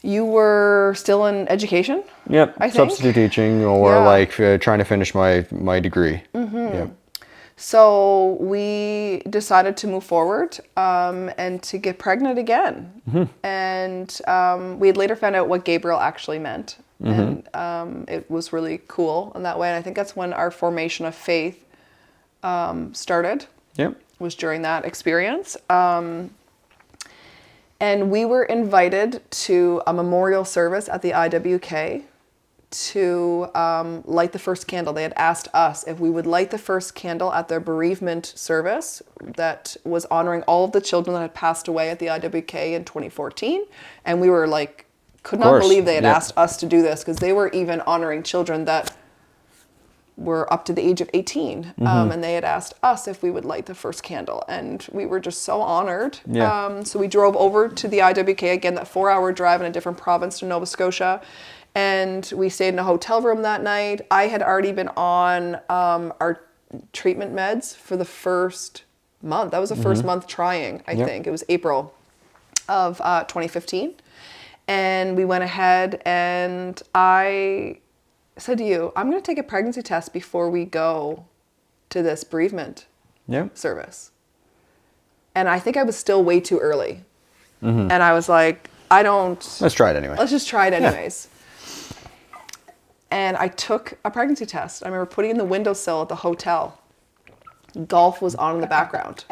you were still in education? Yep. I think. Substitute teaching or like trying to finish my degree. Yep. So we decided to move forward and to get pregnant again. And we had later found out what Gabriel actually meant. And it was really cool in that way. And I think that's when our formation of faith started. Yep. Was during that experience. And we were invited to a memorial service at the IWK to light the first candle. They had asked us if we would light the first candle at their bereavement service that was honoring all of the children that had passed away at the IWK in 2014. And we were like, could not believe they had asked us to do this, because they were even honoring children that were up to the age of 18. And they had asked us if we would light the first candle. And we were just so honored. So we drove over to the IWK, again, that 4-hour drive in a different province to Nova Scotia. And we stayed in a hotel room that night. I had already been on our treatment meds for the first month. That was the first month trying, I think. It was April of 2015. And we went ahead and I said to you, I'm going to take a pregnancy test before we go to this bereavement service. And I think I was still way too early. And I was like, I don't. Let's try it anyway. Let's just try it anyways. And I took a pregnancy test. I remember putting it in the windowsill at the hotel. Golf was on in the background.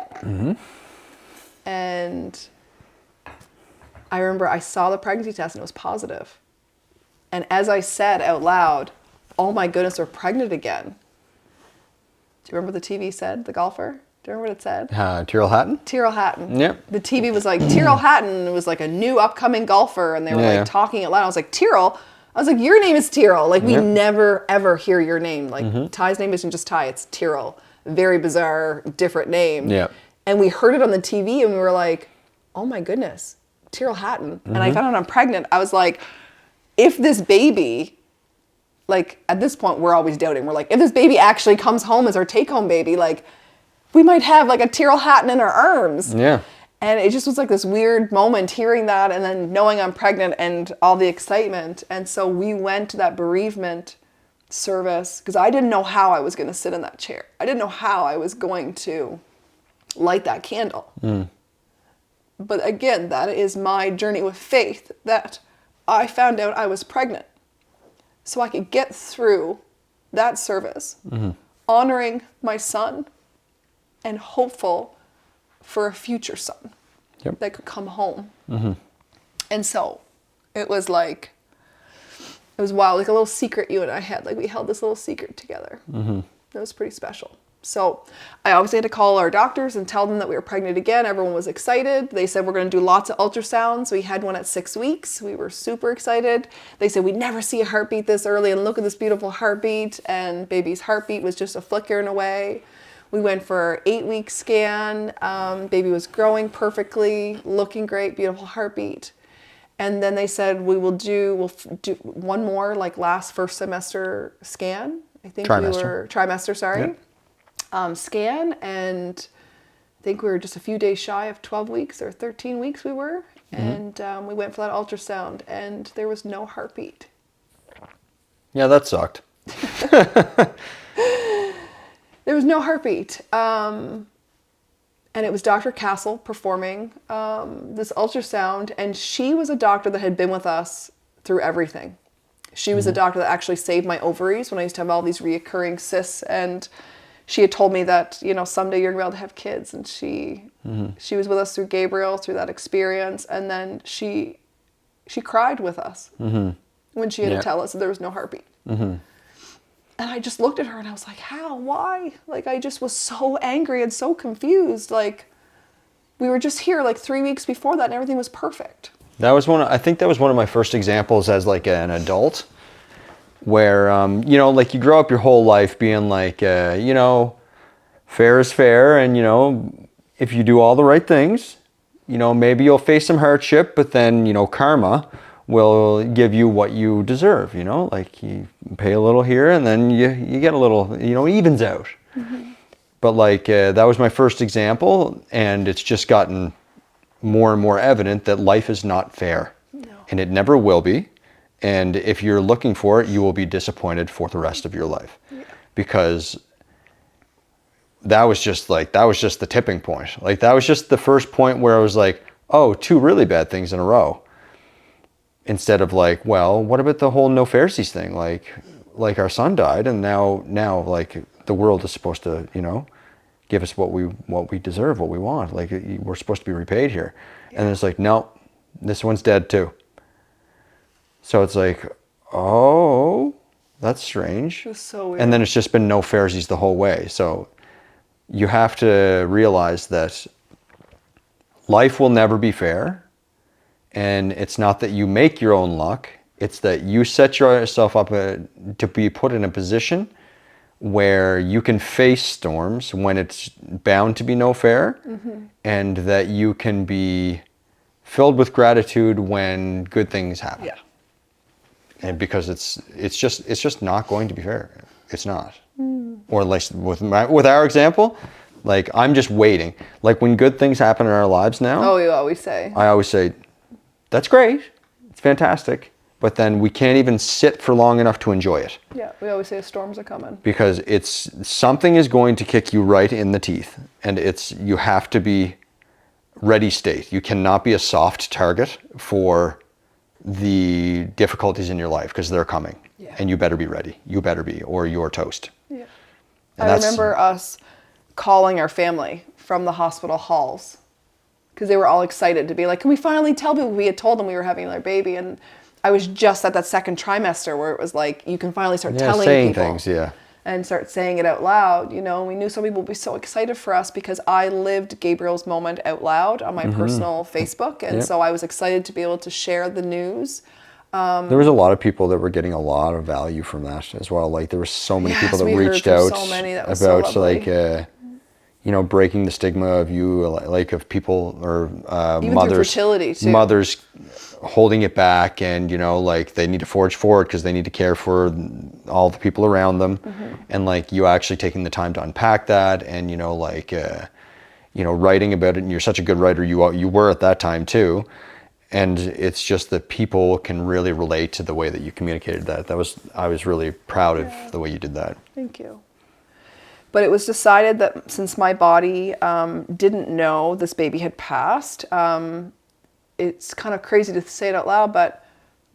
And I remember I saw the pregnancy test and it was positive. And as I said out loud, oh my goodness, we're pregnant again. Do you remember what the TV said, the golfer? Do you remember what it said? Tyrrell Hatton? Tyrrell Hatton. Yep. The TV was like, Tyrrell Hatton was like a new upcoming golfer. And they were like talking out loud. I was like, Tyrrell? I was like, your name is Tyrrell. Like, we never, ever hear your name. Like, Ty's name isn't just Ty, it's Tyrrell. Very bizarre, different name. Yeah. And we heard it on the TV and we were like, oh my goodness, Tyrrell Hatton. And I found out I'm pregnant. I was like, if this baby, like at this point, we're always doubting. We're like, if this baby actually comes home as our take-home baby, like we might have like a Tyrrell Hatton in our arms. Yeah. And it just was like this weird moment hearing that and then knowing I'm pregnant and all the excitement. And so we went to that bereavement service because I didn't know how I was going to sit in that chair. I didn't know how I was going to light that candle. But again, that is my journey with faith, that I found out I was pregnant so I could get through that service, honoring my son and hopeful for a future son that could come home. And so it was like, it was wild, like a little secret you and I had. Like we held this little secret together. It was pretty special. So I obviously had to call our doctors and tell them that we were pregnant again. Everyone was excited. They said we're going to do lots of ultrasounds. We had one at 6 weeks. We were super excited. They said we'd never see a heartbeat this early and look at this beautiful heartbeat. And baby's heartbeat was just a flickering away. We went for an 8-week scan. Baby was growing perfectly, looking great, beautiful heartbeat. And then they said we'll do one more like last first semester scan. I think trimester, sorry. Yep. Scan, and I think we were just a few days shy of 12 weeks or 13 weeks we were. And we went for that ultrasound and there was no heartbeat. Yeah, that sucked. There was no heartbeat. And it was Dr. Castle performing this ultrasound, and she was a doctor that had been with us through everything. She was a doctor that actually saved my ovaries when I used to have all these reoccurring cysts, and she had told me that, you know, someday you're going to be able to have kids, and she was with us through Gabriel, through that experience, and then she cried with us when she had to tell us that there was no heartbeat. And I just looked at her and I was like, how? Why? Like, I just was so angry and so confused. Like, we were just here like 3 weeks before that and everything was perfect. I think that was one of my first examples as like an adult where, you know, like you grow up your whole life being like, you know, fair is fair. And, you know, if you do all the right things, you know, maybe you'll face some hardship, but then, you know, karma will give you what you deserve, you know, like you pay a little here and then you get a little, you know, evens out. But like, that was my first example, and it's just gotten more and more evident that life is not fair. No. And it never will be. And if you're looking for it, you will be disappointed for the rest of your life. Because that was just the tipping point. Like that was just the first point where I was like, oh, 2 really bad things in a row. Instead of like, well, what about the whole no fairsies thing? Like our son died, and now like the world is supposed to, you know, give us what we deserve, what we want. Like we're supposed to be repaid here. And it's like, no, this one's dead too. So it's like, oh, that's strange. It was so weird. And then it's just been no fairsies the whole way. So you have to realize that life will never be fair. And it's not that you make your own luck. It's that you set yourself up to be put in a position where you can face storms when it's bound to be no fair, and that you can be filled with gratitude when good things happen. Yeah. And because it's just not going to be fair. It's not. Or at least with our example, like I'm just waiting. Like when good things happen in our lives now. Oh, you always say. I always say, that's great. It's fantastic. But then we can't even sit for long enough to enjoy it. Yeah, we always say storms are coming. Because something is going to kick you right in the teeth. And you have to be ready state. You cannot be a soft target for the difficulties in your life because they're coming. Yeah. And you better be ready. You better be, or you're toast. Yeah. And I remember us calling our family from the hospital halls because they were all excited to be like, can we finally tell people? We had told them we were having another baby, and I was just at that second trimester where it was like, you can finally start telling saying people things, yeah. and start saying it out loud. You know, and we knew some people would be so excited for us because I lived Gabriel's moment out loud on my personal Facebook. And so I was excited to be able to share the news. There was a lot of people that were getting a lot of value from that as well. Like there were so many people that we heard reached from out so many. That was so about lovely. breaking the stigma of you, like of people or Even through mothers, fertility too. mothers holding it back, and like they need to forge forward because they need to care for all the people around them, and like you actually taking the time to unpack that, and writing about it. And you're such a good writer. You were at that time too. And it's just that people can really relate to the way that you communicated that. I was really proud of the way you did that. Thank you. But it was decided that since my body didn't know this baby had passed, it's kind of crazy to say it out loud, but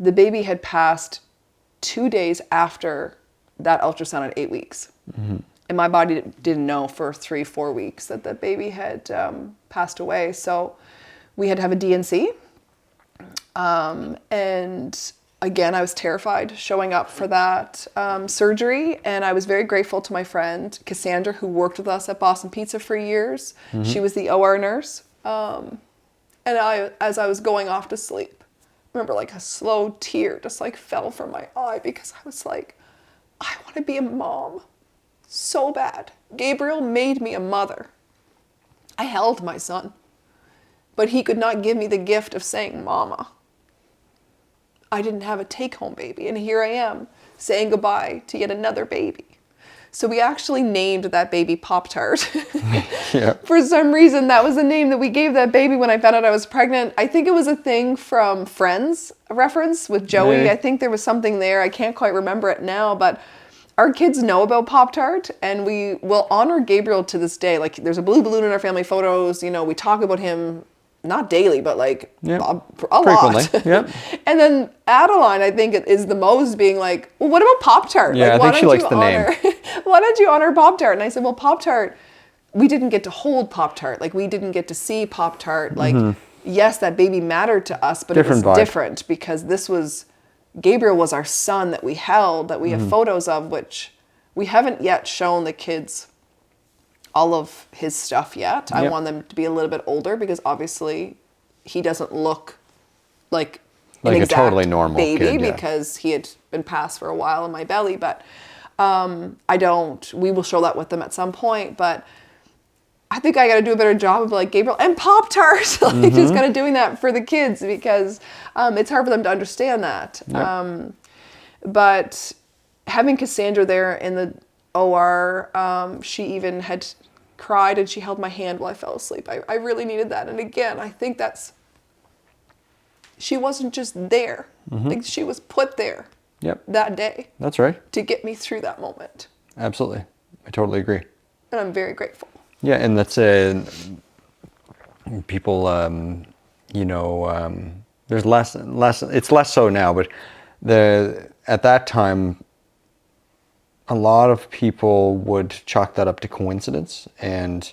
the baby had passed 2 days after that ultrasound at 8 weeks. And my body didn't know for 3-4 weeks that the baby had passed away. So we had to have a DNC. And again, I was terrified showing up for that surgery, and I was very grateful to my friend Cassandra, who worked with us at Boston Pizza for years. She was the OR nurse, and as I was going off to sleep, I remember like a slow tear just like fell from my eye because I was like, I want to be a mom so bad. Gabriel made me a mother. I held my son, but he could not give me the gift of saying mama. I didn't have a take-home baby, and here I am saying goodbye to yet another baby. So we actually named that baby Pop-Tart. Yeah. For some reason, that was the name that we gave that baby when I found out I was pregnant. I think it was a thing from Friends, a reference with Joey. Maybe. I think there was something there. I can't quite remember it now, but our kids know about Pop-Tart, and we will honor Gabriel to this day. Like, there's a blue balloon in our family photos. You know, we talk about him not daily, but like a lot. Yep. And then Adeline, I think, is the most being like, well, what about Pop-Tart? Yeah, like, I think she likes the name. Why don't you honor Pop-Tart? And I said, well, Pop-Tart, we didn't get to hold Pop-Tart. Like, we didn't get to see Pop-Tart. Like, yes, that baby mattered to us, but Different it was vibe. different because Gabriel was our son that we held, that we have photos of, which we haven't yet shown the kids all of his stuff yet. I want them to be a little bit older because obviously he doesn't look like an a exact totally normal baby kid, yeah. because he had been passed for a while in my belly. But we will show that with them at some point. But I think I got to do a better job of like Gabriel and Pop-Tart, like just kind of doing that for the kids because it's hard for them to understand that. Yep. But having Cassandra there in the OR, she even had cried and she held my hand while I fell asleep. I really needed that. And again, I think she wasn't just there. I think she was put there that day. That's right. To get me through that moment. Absolutely. I totally agree. And I'm very grateful. Yeah, and that's people, there's less, it's less so now, but at that time, a lot of people would chalk that up to coincidence, and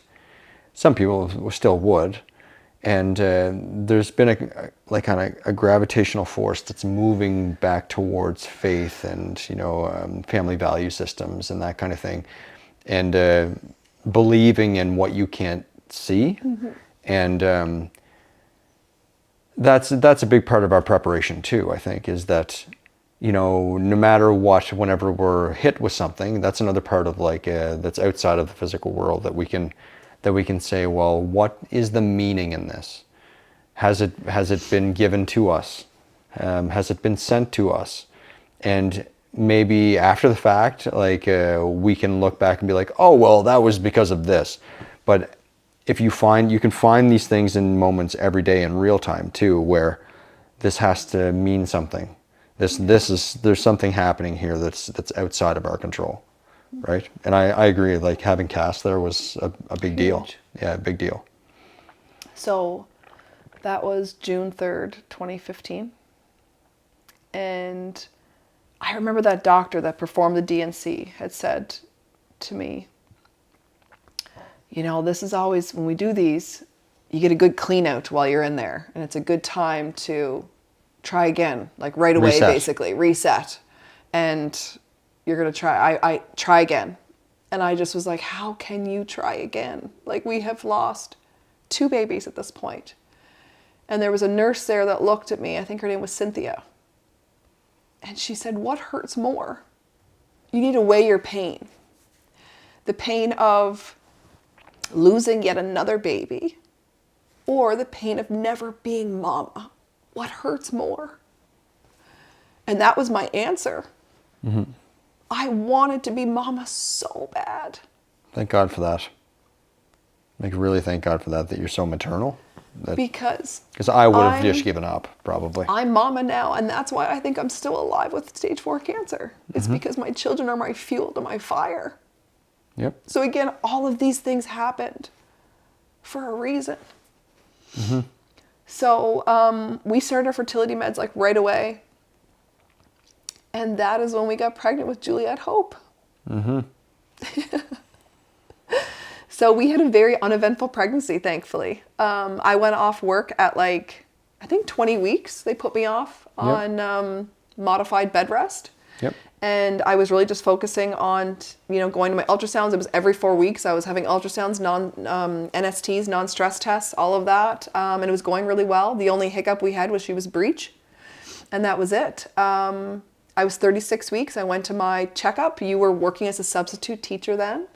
some people still would. And there's been a gravitational force that's moving back towards faith and family value systems and that kind of thing, and believing in what you can't see, and that's a big part of our preparation too. I think is that. No matter what, whenever we're hit with something, that's another part of that's outside of the physical world that we can say, well, what is the meaning in this? Has it been given to us? Has it been sent to us? And maybe after the fact, we can look back and be like, oh, well, that was because of this. But if you can find these things in moments every day in real time too, where this has to mean something. There's something happening here that's outside of our control, right? And I agree. Like having Cass there was a big deal. Yeah, a big deal. So that was June 3rd, 2015. And I remember that doctor that performed the DNC had said to me, this is always, when we do these, you get a good clean out while you're in there. And it's a good time to try again, like right away, basically, reset. And you're going to try, I try again. And I just was like, how can you try again? Like, we have lost 2 babies at this point. And there was a nurse there that looked at me. I think her name was Cynthia. And she said, what hurts more? You need to weigh your pain. The pain of losing yet another baby, or the pain of never being mama. What hurts more? And that was my answer. Mm-hmm. I wanted to be mama so bad. Thank God for that. Really thank God for that you're so maternal. Because I would have just given up, probably. I'm mama now, and that's why I think I'm still alive with stage 4 cancer. It's because my children are my fuel to my fire. Yep. So again, all of these things happened for a reason. Mm-hmm. So we started our fertility meds like right away. And that is when we got pregnant with Juliet Hope. Mm-hmm. So we had a very uneventful pregnancy, thankfully. I went off work at I think 20 weeks. They put me off on modified bed rest. Yep. And I was really just focusing on, going to my ultrasounds. It was every 4 weeks. I was having ultrasounds, NSTs, non-stress tests, all of that. And it was going really well. The only hiccup we had was she was breech. And that was it. I was 36 weeks. I went to my checkup. You were working as a substitute teacher then.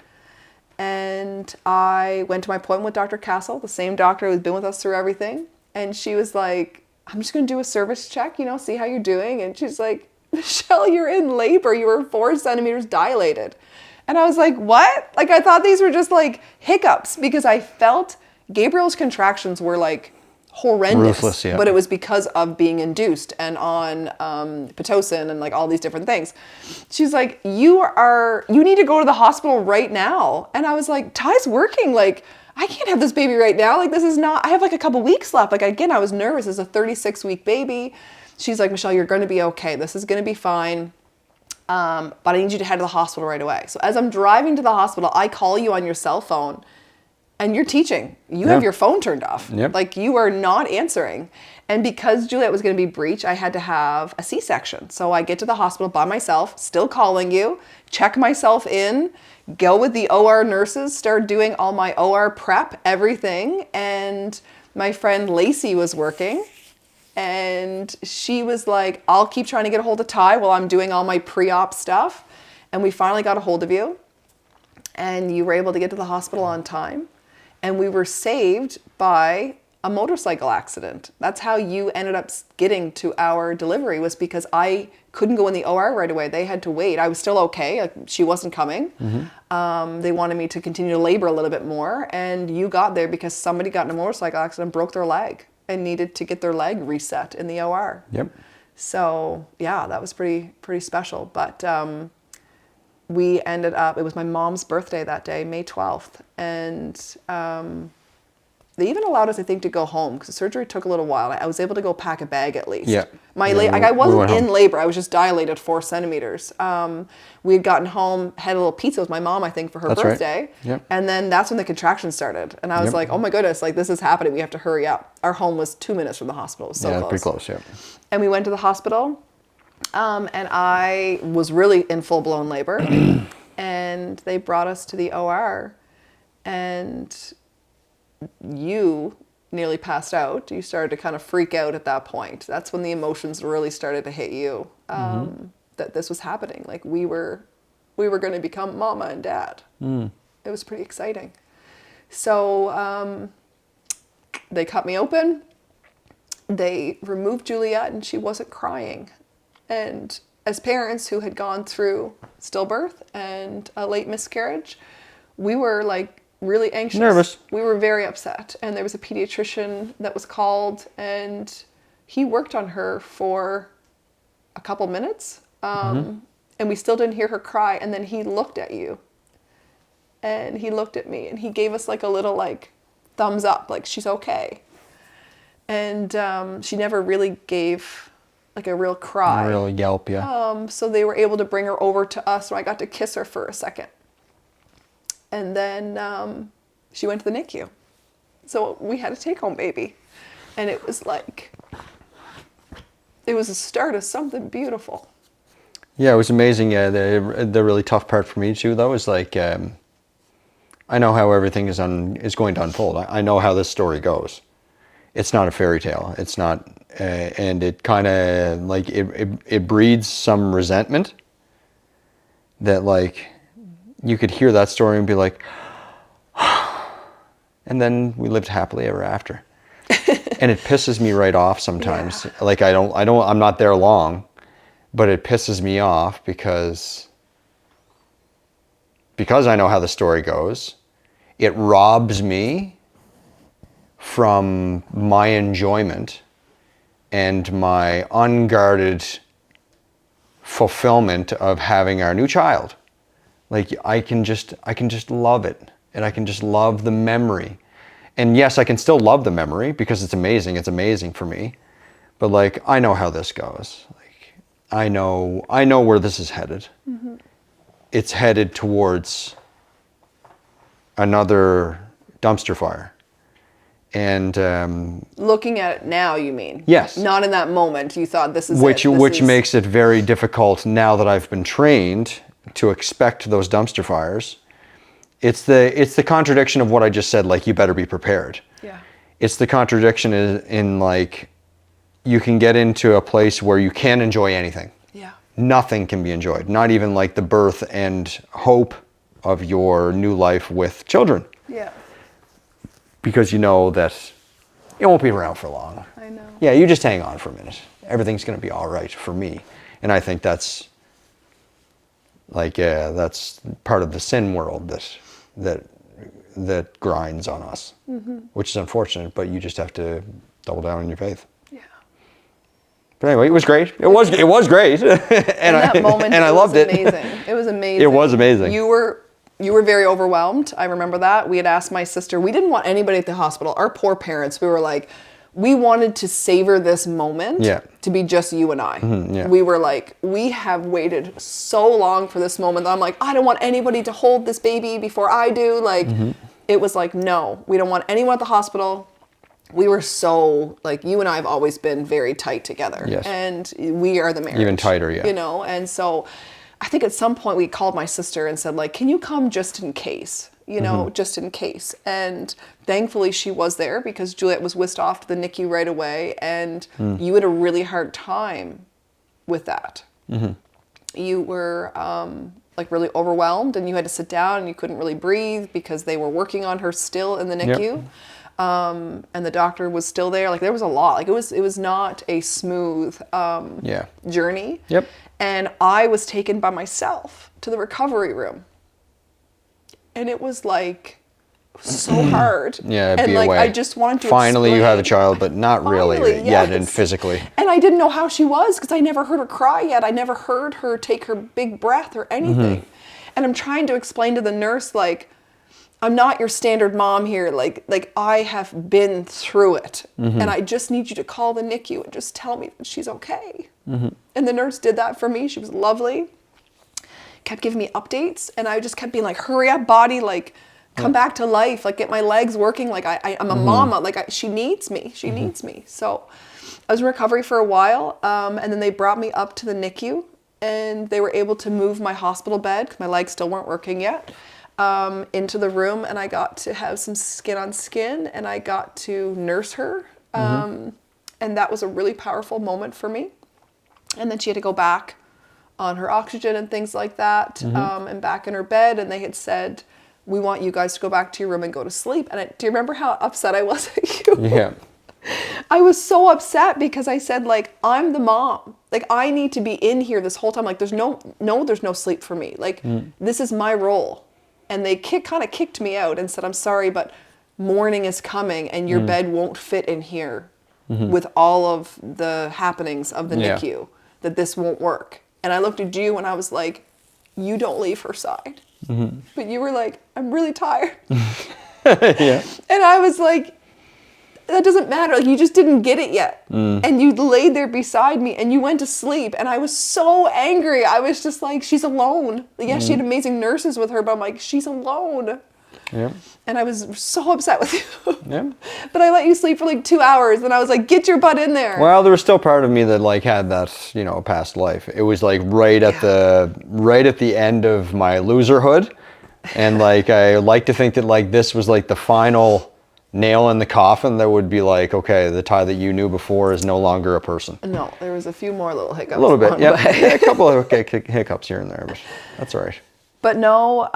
And I went to my appointment with Dr. Castle, the same doctor who's been with us through everything. And she was like, I'm just going to do a service check, see how you're doing. And she's like, Michelle, you're in labor. You were 4 centimeters dilated. And I was like, what? I thought these were just hiccups, because I felt Gabriel's contractions were horrendous. Ruthless, yeah. But it was because of being induced and on Pitocin and all these different things. She's like, you need to go to the hospital right now. And I was like, Ty's working. I can't have this baby right now. This is not, I have a couple weeks left. Again, I was nervous. It's a 36-week baby. She's like, Michelle, you're going to be okay. This is going to be fine. But I need you to head to the hospital right away. So as I'm driving to the hospital, I call you on your cell phone. And you're teaching. You have your phone turned off. Yep. You are not answering. And because Juliet was going to be breech, I had to have a C-section. So I get to the hospital by myself, still calling you, check myself in, go with the OR nurses, start doing all my OR prep, everything. And my friend Lacey was working. And she was like, I'll keep trying to get a hold of Ty while I'm doing all my pre-op stuff. And we finally got a hold of you. And you were able to get to the hospital on time. And we were saved by a motorcycle accident. That's how you ended up getting to our delivery, was because I couldn't go in the OR right away. They had to wait. I was still okay. She wasn't coming. Mm-hmm. They wanted me to continue to labor a little bit more. And you got there because somebody got in a motorcycle accident, broke their leg, and needed to get their leg reset in the OR. Yep. So yeah, that was pretty special. But we ended up, it was my mom's birthday that day, May 12th. And they even allowed us, I think, to go home because the surgery took a little while. I was able to go pack a bag at least. Yeah. I wasn't in labor. I was just dilated 4 centimeters. We had gotten home, had a little pizza with my mom, I think, for her birthday. Right. Yep. And then that's when the contractions started. And I was like, oh my goodness, this is happening. We have to hurry up. Our home was 2 minutes from the hospital. It was so close. Pretty close, yeah. And we went to the hospital. And I was really in full-blown labor. And they brought us to the OR. And you nearly passed out. You started to kind of freak out at that point. That's when the emotions really started to hit you, that this was happening. We were going to become mama and dad. It was pretty exciting. So they cut me open. They removed Juliet, and she wasn't crying. And as parents who had gone through stillbirth and a late miscarriage, we were really anxious. Nervous. We were very upset. And there was a pediatrician that was called, and he worked on her for a couple minutes. And we still didn't hear her cry. And then he looked at you. And he looked at me, and he gave us a little thumbs up, like she's okay. And she never really gave like a real cry. A real yelp, yeah. So they were able to bring her over to us, and I got to kiss her for a second. And then she went to the NICU. So we had a take-home baby. And it was like, it was the start of something beautiful. Yeah, it was amazing. Yeah, the really tough part for me too, though, is like, I know how everything is going to unfold. I know how this story goes. It's not a fairy tale. It's not, and it kind of like it breeds some resentment. That like, you could hear that story and be like, and then we lived happily ever after. And it pisses me right off sometimes. Yeah. Like I'm not there long. But it pisses me off because I know how the story goes. It robs me from my enjoyment and my unguarded fulfillment of having our new child. Like I can just love it, and I can just love the memory. And yes, I can still love the memory because it's amazing. It's amazing for me. But like I know how this goes. I know where this is headed. Mm-hmm. It's headed towards another dumpster fire. And looking at it now, you mean? Yes. Not in that moment. You thought this is which makes it very difficult now that I've been trained to expect those dumpster fires. It's the contradiction of what I just said. Like you better be prepared. Yeah. It's the contradiction in like. You can get into a place where you can't enjoy anything. Yeah. Nothing can be enjoyed. Not even like the birth and hope of your new life with children. Yeah. Because you know that it won't be around for long. I know. Yeah, you just hang on for a minute. Everything's going to be all right for me. And I think that's like, that's part of the sin world that grinds on us, which is unfortunate, but you just have to double down on your faith. But anyway, it was great. It was great. And that moment, I loved it. Amazing. It was amazing. It was amazing. You were very overwhelmed. I remember that. We had asked my sister. We didn't want anybody at the hospital. Our poor parents. We were like, we wanted to savor this moment to be just you and I. Mm-hmm, yeah. We were like, we have waited so long for this moment. I'm like, I don't want anybody to hold this baby before I do. Like, it was like, no, we don't want anyone at the hospital. We were so, like, you and I have always been very tight together. Yes. And we are the marriage. Even tighter, yeah. You know, and so I think at some point we called my sister and said, like, can you come just in case? You know, just in case. And thankfully she was there because Juliet was whisked off to the NICU right away. And you had a really hard time with that. You were, like, really overwhelmed, and you had to sit down and you couldn't really breathe because they were working on her still in the NICU. Yep. And the doctor was still there. Like there was a lot. Like it was not a smooth journey. Yep. And I was taken by myself to the recovery room. And it was like so hard. Yeah, and be like away. I just wanted to Finally explain. you have a child, but not really Finally, yet, yes. and physically. And I didn't know how she was because I never heard her cry yet. I never heard her take her big breath or anything. And I'm trying to explain to the nurse, like, I'm not your standard mom here. Like I have been through it, and I just need you to call the NICU and just tell me that she's okay. And the nurse did that for me. She was lovely. Kept giving me updates, and I just kept being like, "Hurry up, body! Like, come back to life! Like, get my legs working! Like, I'm a mama! Like, she needs me! She needs me!" So, I was in recovery for a while, and then they brought me up to the NICU, and they were able to move my hospital bed because my legs still weren't working yet. Into the room, and I got to have some skin on skin, and I got to nurse her. And that was a really powerful moment for me. And then she had to go back on her oxygen and things like that, and back in her bed, and they had said, we want you guys to go back to your room and go to sleep. And do you remember how upset I was at you? Yeah. I was so upset because I said, like, I'm the mom. Like, I need to be in here this whole time. Like, there's no sleep for me. Like, this is my role. And they kind of kicked me out and said, I'm sorry, but morning is coming and your bed won't fit in here with all of the happenings of the NICU, that this won't work. And I looked at you and I was like, you don't leave her side. But you were like, I'm really tired. Yeah. And I was like, that doesn't matter. Like, you just didn't get it yet. And you laid there beside me and you went to sleep. And I was so angry. I was just like, she's alone. Yeah, she had amazing nurses with her, but I'm like, she's alone. Yeah. And I was so upset with you. Yeah. But I let you sleep for like 2 hours and I was like, get your butt in there. Well, there was still part of me that like had that, you know, past life. It was like right at the end of my loserhood. And like, I like to think that like this was like the final nail in the coffin that would be like, okay, the Ty that you knew before is no longer a person. No, there was a few more little hiccups. A little bit, along yeah. the way. Yeah, a couple of hiccups here and there, but that's all right. But no,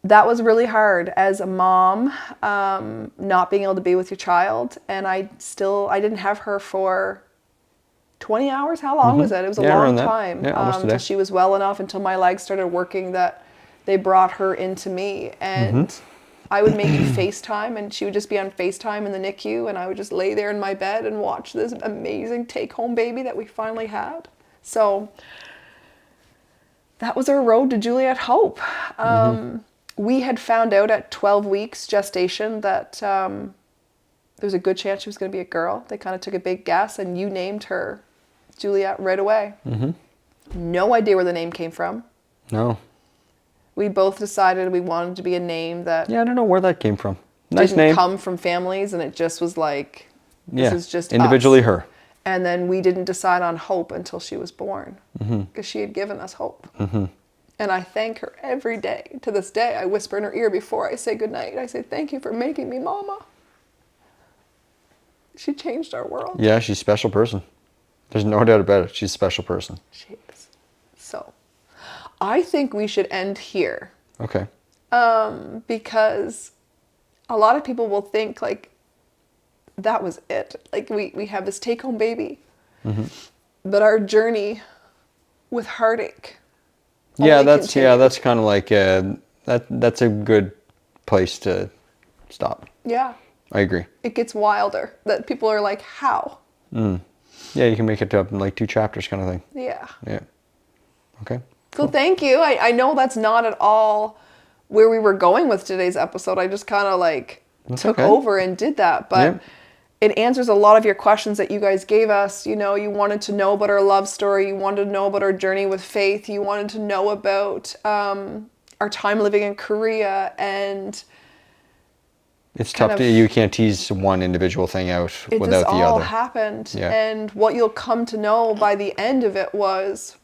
that was really hard as a mom, not being able to be with your child. And I didn't have her for 20 hours. How long was it? It was a long time. Yeah, almost a day. Until she was well enough, until my legs started working, that they brought her into me. And I would make FaceTime, and she would just be on FaceTime in the NICU, and I would just lay there in my bed and watch this amazing take-home baby that we finally had. So that was our road to Juliet Hope. We had found out at 12 weeks gestation that there was a good chance she was going to be a girl. They kind of took a big guess, and you named her Juliet right away. No idea where the name came from. No. We both decided we wanted to be a name that Yeah, I don't know where that came from. Nice didn't name. come from families, and it just was like, this is just individually us. her. And then we didn't decide on Hope until she was born, because she had given us hope. And I thank her every day. To this day, I whisper in her ear before I say goodnight. I say, thank you for making me mama. She changed our world. Yeah, she's a special person. There's no doubt about it. She's a special person. She is. So I think we should end here. Okay. Because a lot of people will think like that was it. Like we have this take-home baby. But our journey with heartache. Yeah, only that's continues. kind of like that's a good place to stop. Yeah. I agree. It gets wilder. That people are like, how? Yeah, you can make it up in like 2 chapters kind of thing. Yeah. Yeah. Okay. So thank you. I know that's not at all where we were going with today's episode. I just kind of like took over and did that. But it answers a lot of your questions that you guys gave us. You know, you wanted to know about our love story. You wanted to know about our journey with faith. You wanted to know about our time living in Korea. And it's tough to, you can't tease one individual thing out without the other. It just all happened. Yeah. And what you'll come to know by the end of it was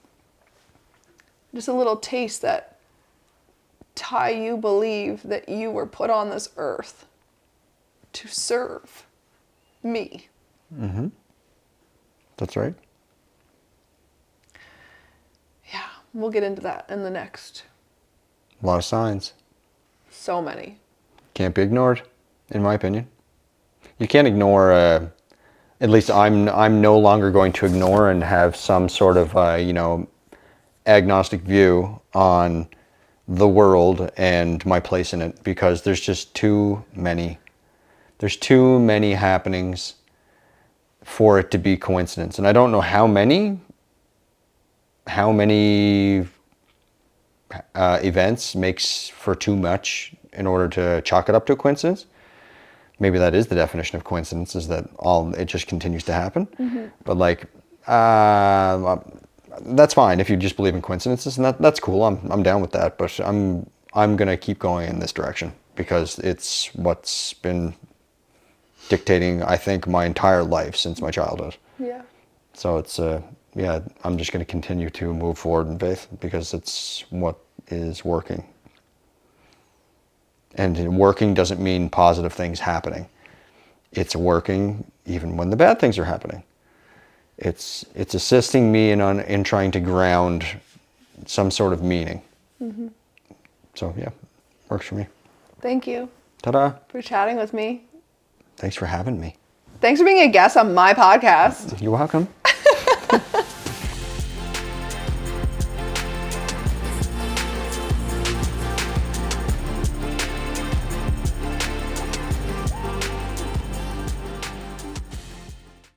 just a little taste that, Ty, you believe that you were put on this earth to serve me. That's right. Yeah, we'll get into that in the next. A lot of signs. So many. Can't be ignored, in my opinion. You can't ignore, at least I'm no longer going to ignore and have some sort of, agnostic view on the world and my place in it, because there's just too many happenings for it to be coincidence. And I don't know how many events makes for too much in order to chalk it up to a coincidence. Maybe that is the definition of coincidence, is that it just continues to happen. But like, that's fine if you just believe in coincidences, and that's cool. I'm down with that. But I'm gonna keep going in this direction because it's what's been dictating, I think, my entire life since my childhood. Yeah. So it's I'm just gonna continue to move forward in faith because it's what is working. And working doesn't mean positive things happening. It's working even when the bad things are happening. It's assisting me in trying to ground some sort of meaning. So yeah, works for me. Thank you. Ta-da. For chatting with me. Thanks for having me. Thanks for being a guest on my podcast. You're welcome.